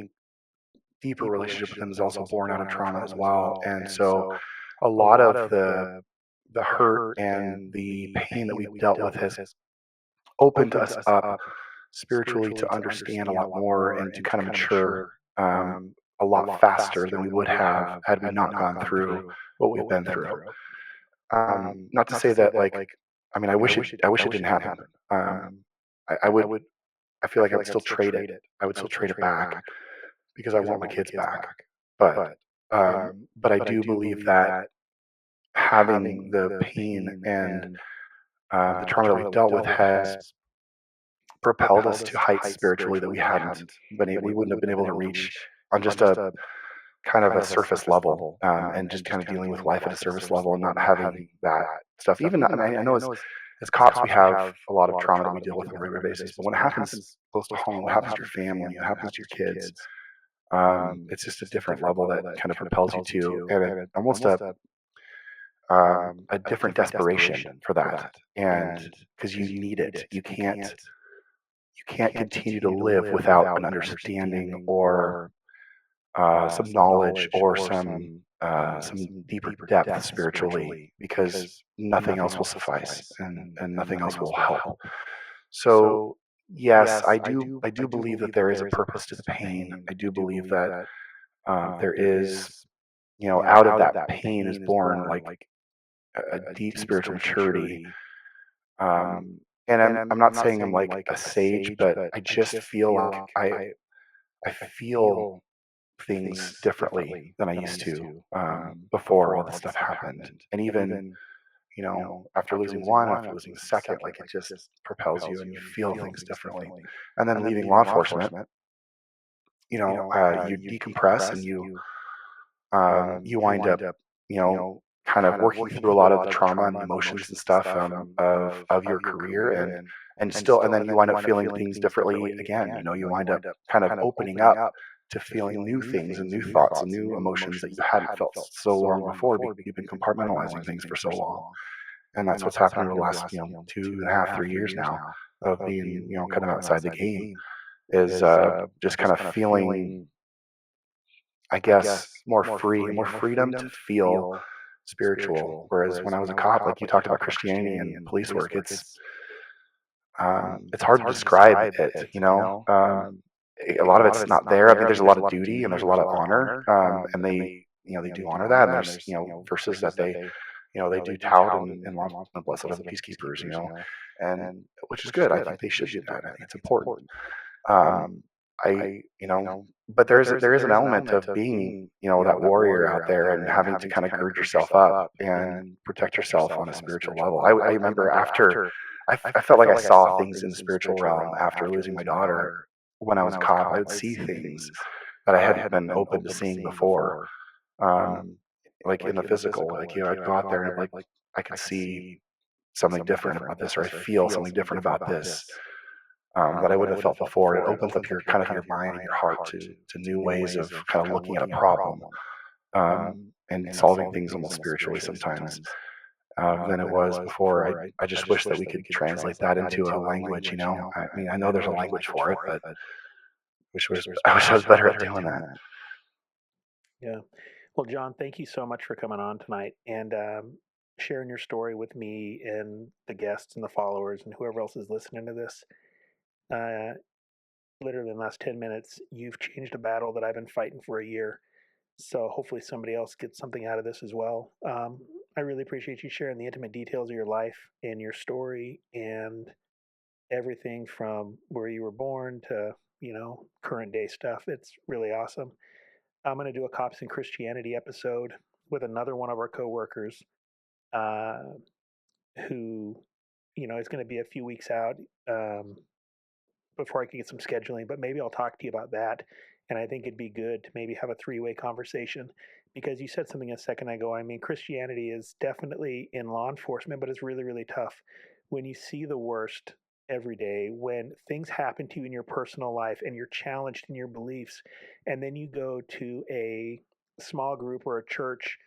deeper relationship with Him is also born out of trauma as well. And so, a lot of the hurt and the pain that we've dealt with has opened us up spiritually to understand a lot more and to kind of mature a lot faster than we would have had we not gone through what we've been through. Not to say that like, I mean, I wish it didn't happen. I would, I feel like I would still trade it. I would still trade it back because I want my kids back. But I do believe that having the pain and the trauma that we've dealt with has propelled us to heights spiritually that we wouldn't have been able to reach on just a kind of a surface level, and just kind of dealing with life at a surface level and not having that stuff. Even I mean, I know as cops we have a lot of trauma that we deal with on a regular basis, but when it happens close to home, what happens to your family, what happens to your kids, it's just a different level that kind of propels you to, and almost a different desperation for that, and because you need it, you can't continue to live without an understanding or some knowledge or some deeper depth spiritually, because nothing else will suffice and nothing else will help. So yes, I do believe that there is a purpose to the pain. I do believe that there is, out of that pain is born like a deep spiritual maturity. And I'm not saying I'm like a sage, but I just feel like I feel things differently than I used to, before all this stuff happened. And even, after losing one, after losing the second, like it just propels you and you feel things differently. And then leaving law enforcement, you decompress and you wind up, kind of working through a lot of the trauma and emotions and stuff, of your career, and then you wind up feeling things differently again. You wind up kind of opening up to feeling new things and new thoughts and new emotions that you hadn't felt so long before because you've been compartmentalizing things for so long. And that's what's happened over the last, 2.5, 3 years now of being, kind of outside the game, is just kind of feeling, I guess, more freedom to feel spiritual. Whereas when I was a cop, like you talked about Christianity and police work, it's hard to describe it. A lot of it's not there. I mean, there's a lot of duty and there's a lot of honor, and they do honor that. And there's, verses that they do tout and want the blessed of the peacekeepers, and which is good. I think they should do that. I think it's important. Um, but there is an element of being, that warrior out there and having to kind of gird yourself up and protect yourself on a spiritual level. I remember after I felt like I saw things in the spiritual realm after losing my daughter. When I was a cop, I would see things that I hadn't been open to seeing before. Um, like in the physical, like, I'd go out there and like I could see something different about this, or I feel something different about this, that I wouldn't have felt before. It opens up your kind of your mind and your heart to new ways of kind of looking at a problem, and solving things almost spiritually sometimes, than it was before. I just wish that we could translate that into a language. I mean, I know there's a language for it, but I wish I was better at doing that. Yeah. Well, John, thank you so much for coming on tonight and sharing your story with me and the guests and the followers and whoever else is listening to this. Uh, Literally in the last 10 minutes, you've changed a battle that I've been fighting for a year. So hopefully somebody else gets something out of this as well. I really appreciate you sharing the intimate details of your life and your story and everything from where you were born to, current day stuff. It's really awesome. I'm going to do a Cops and Christianity episode with another one of our coworkers, uh, who, is going to be a few weeks out, before I can get some scheduling, but maybe I'll talk to you about that. And I think it'd be good to maybe have a three-way conversation because you said something a second ago. I mean, Christianity is definitely in law enforcement, but it's really, really tough when you see the worst every day, when things happen to you in your personal life and you're challenged in your beliefs, and then you go to a small group or a church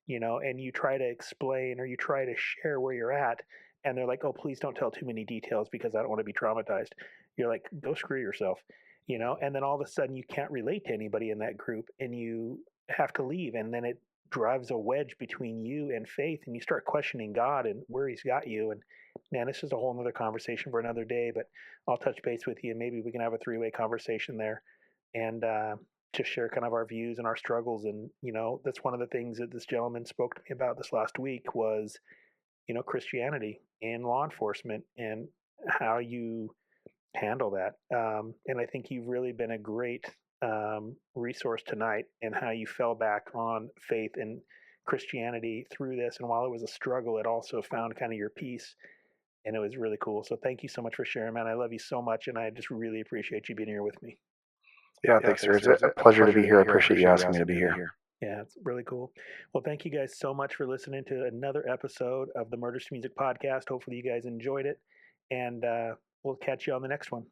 and you try to explain or you try to share where you're at, and they're like, oh, please don't tell too many details because I don't want to be traumatized. You're like, go screw yourself, and then all of a sudden you can't relate to anybody in that group and you have to leave. And then it drives a wedge between you and faith, and you start questioning God and where He's got you. And man, this is a whole other conversation for another day, but I'll touch base with you and maybe we can have a three-way conversation there and just share kind of our views and our struggles. And, that's one of the things that this gentleman spoke to me about this last week was, Christianity and law enforcement and how you handle that. And I think you've really been a great resource tonight in how you fell back on faith and Christianity through this. And while it was a struggle, it also found kind of your peace. And it was really cool. So thank you so much for sharing, man. I love you so much. And I just really appreciate you being here with me. Yeah, thanks, sir. It's a pleasure to be here. I appreciate you asking me to be here. Yeah, it's really cool. Well, thank you guys so much for listening to another episode of the Murders to Music podcast. Hopefully, you guys enjoyed it. And we'll catch you on the next one.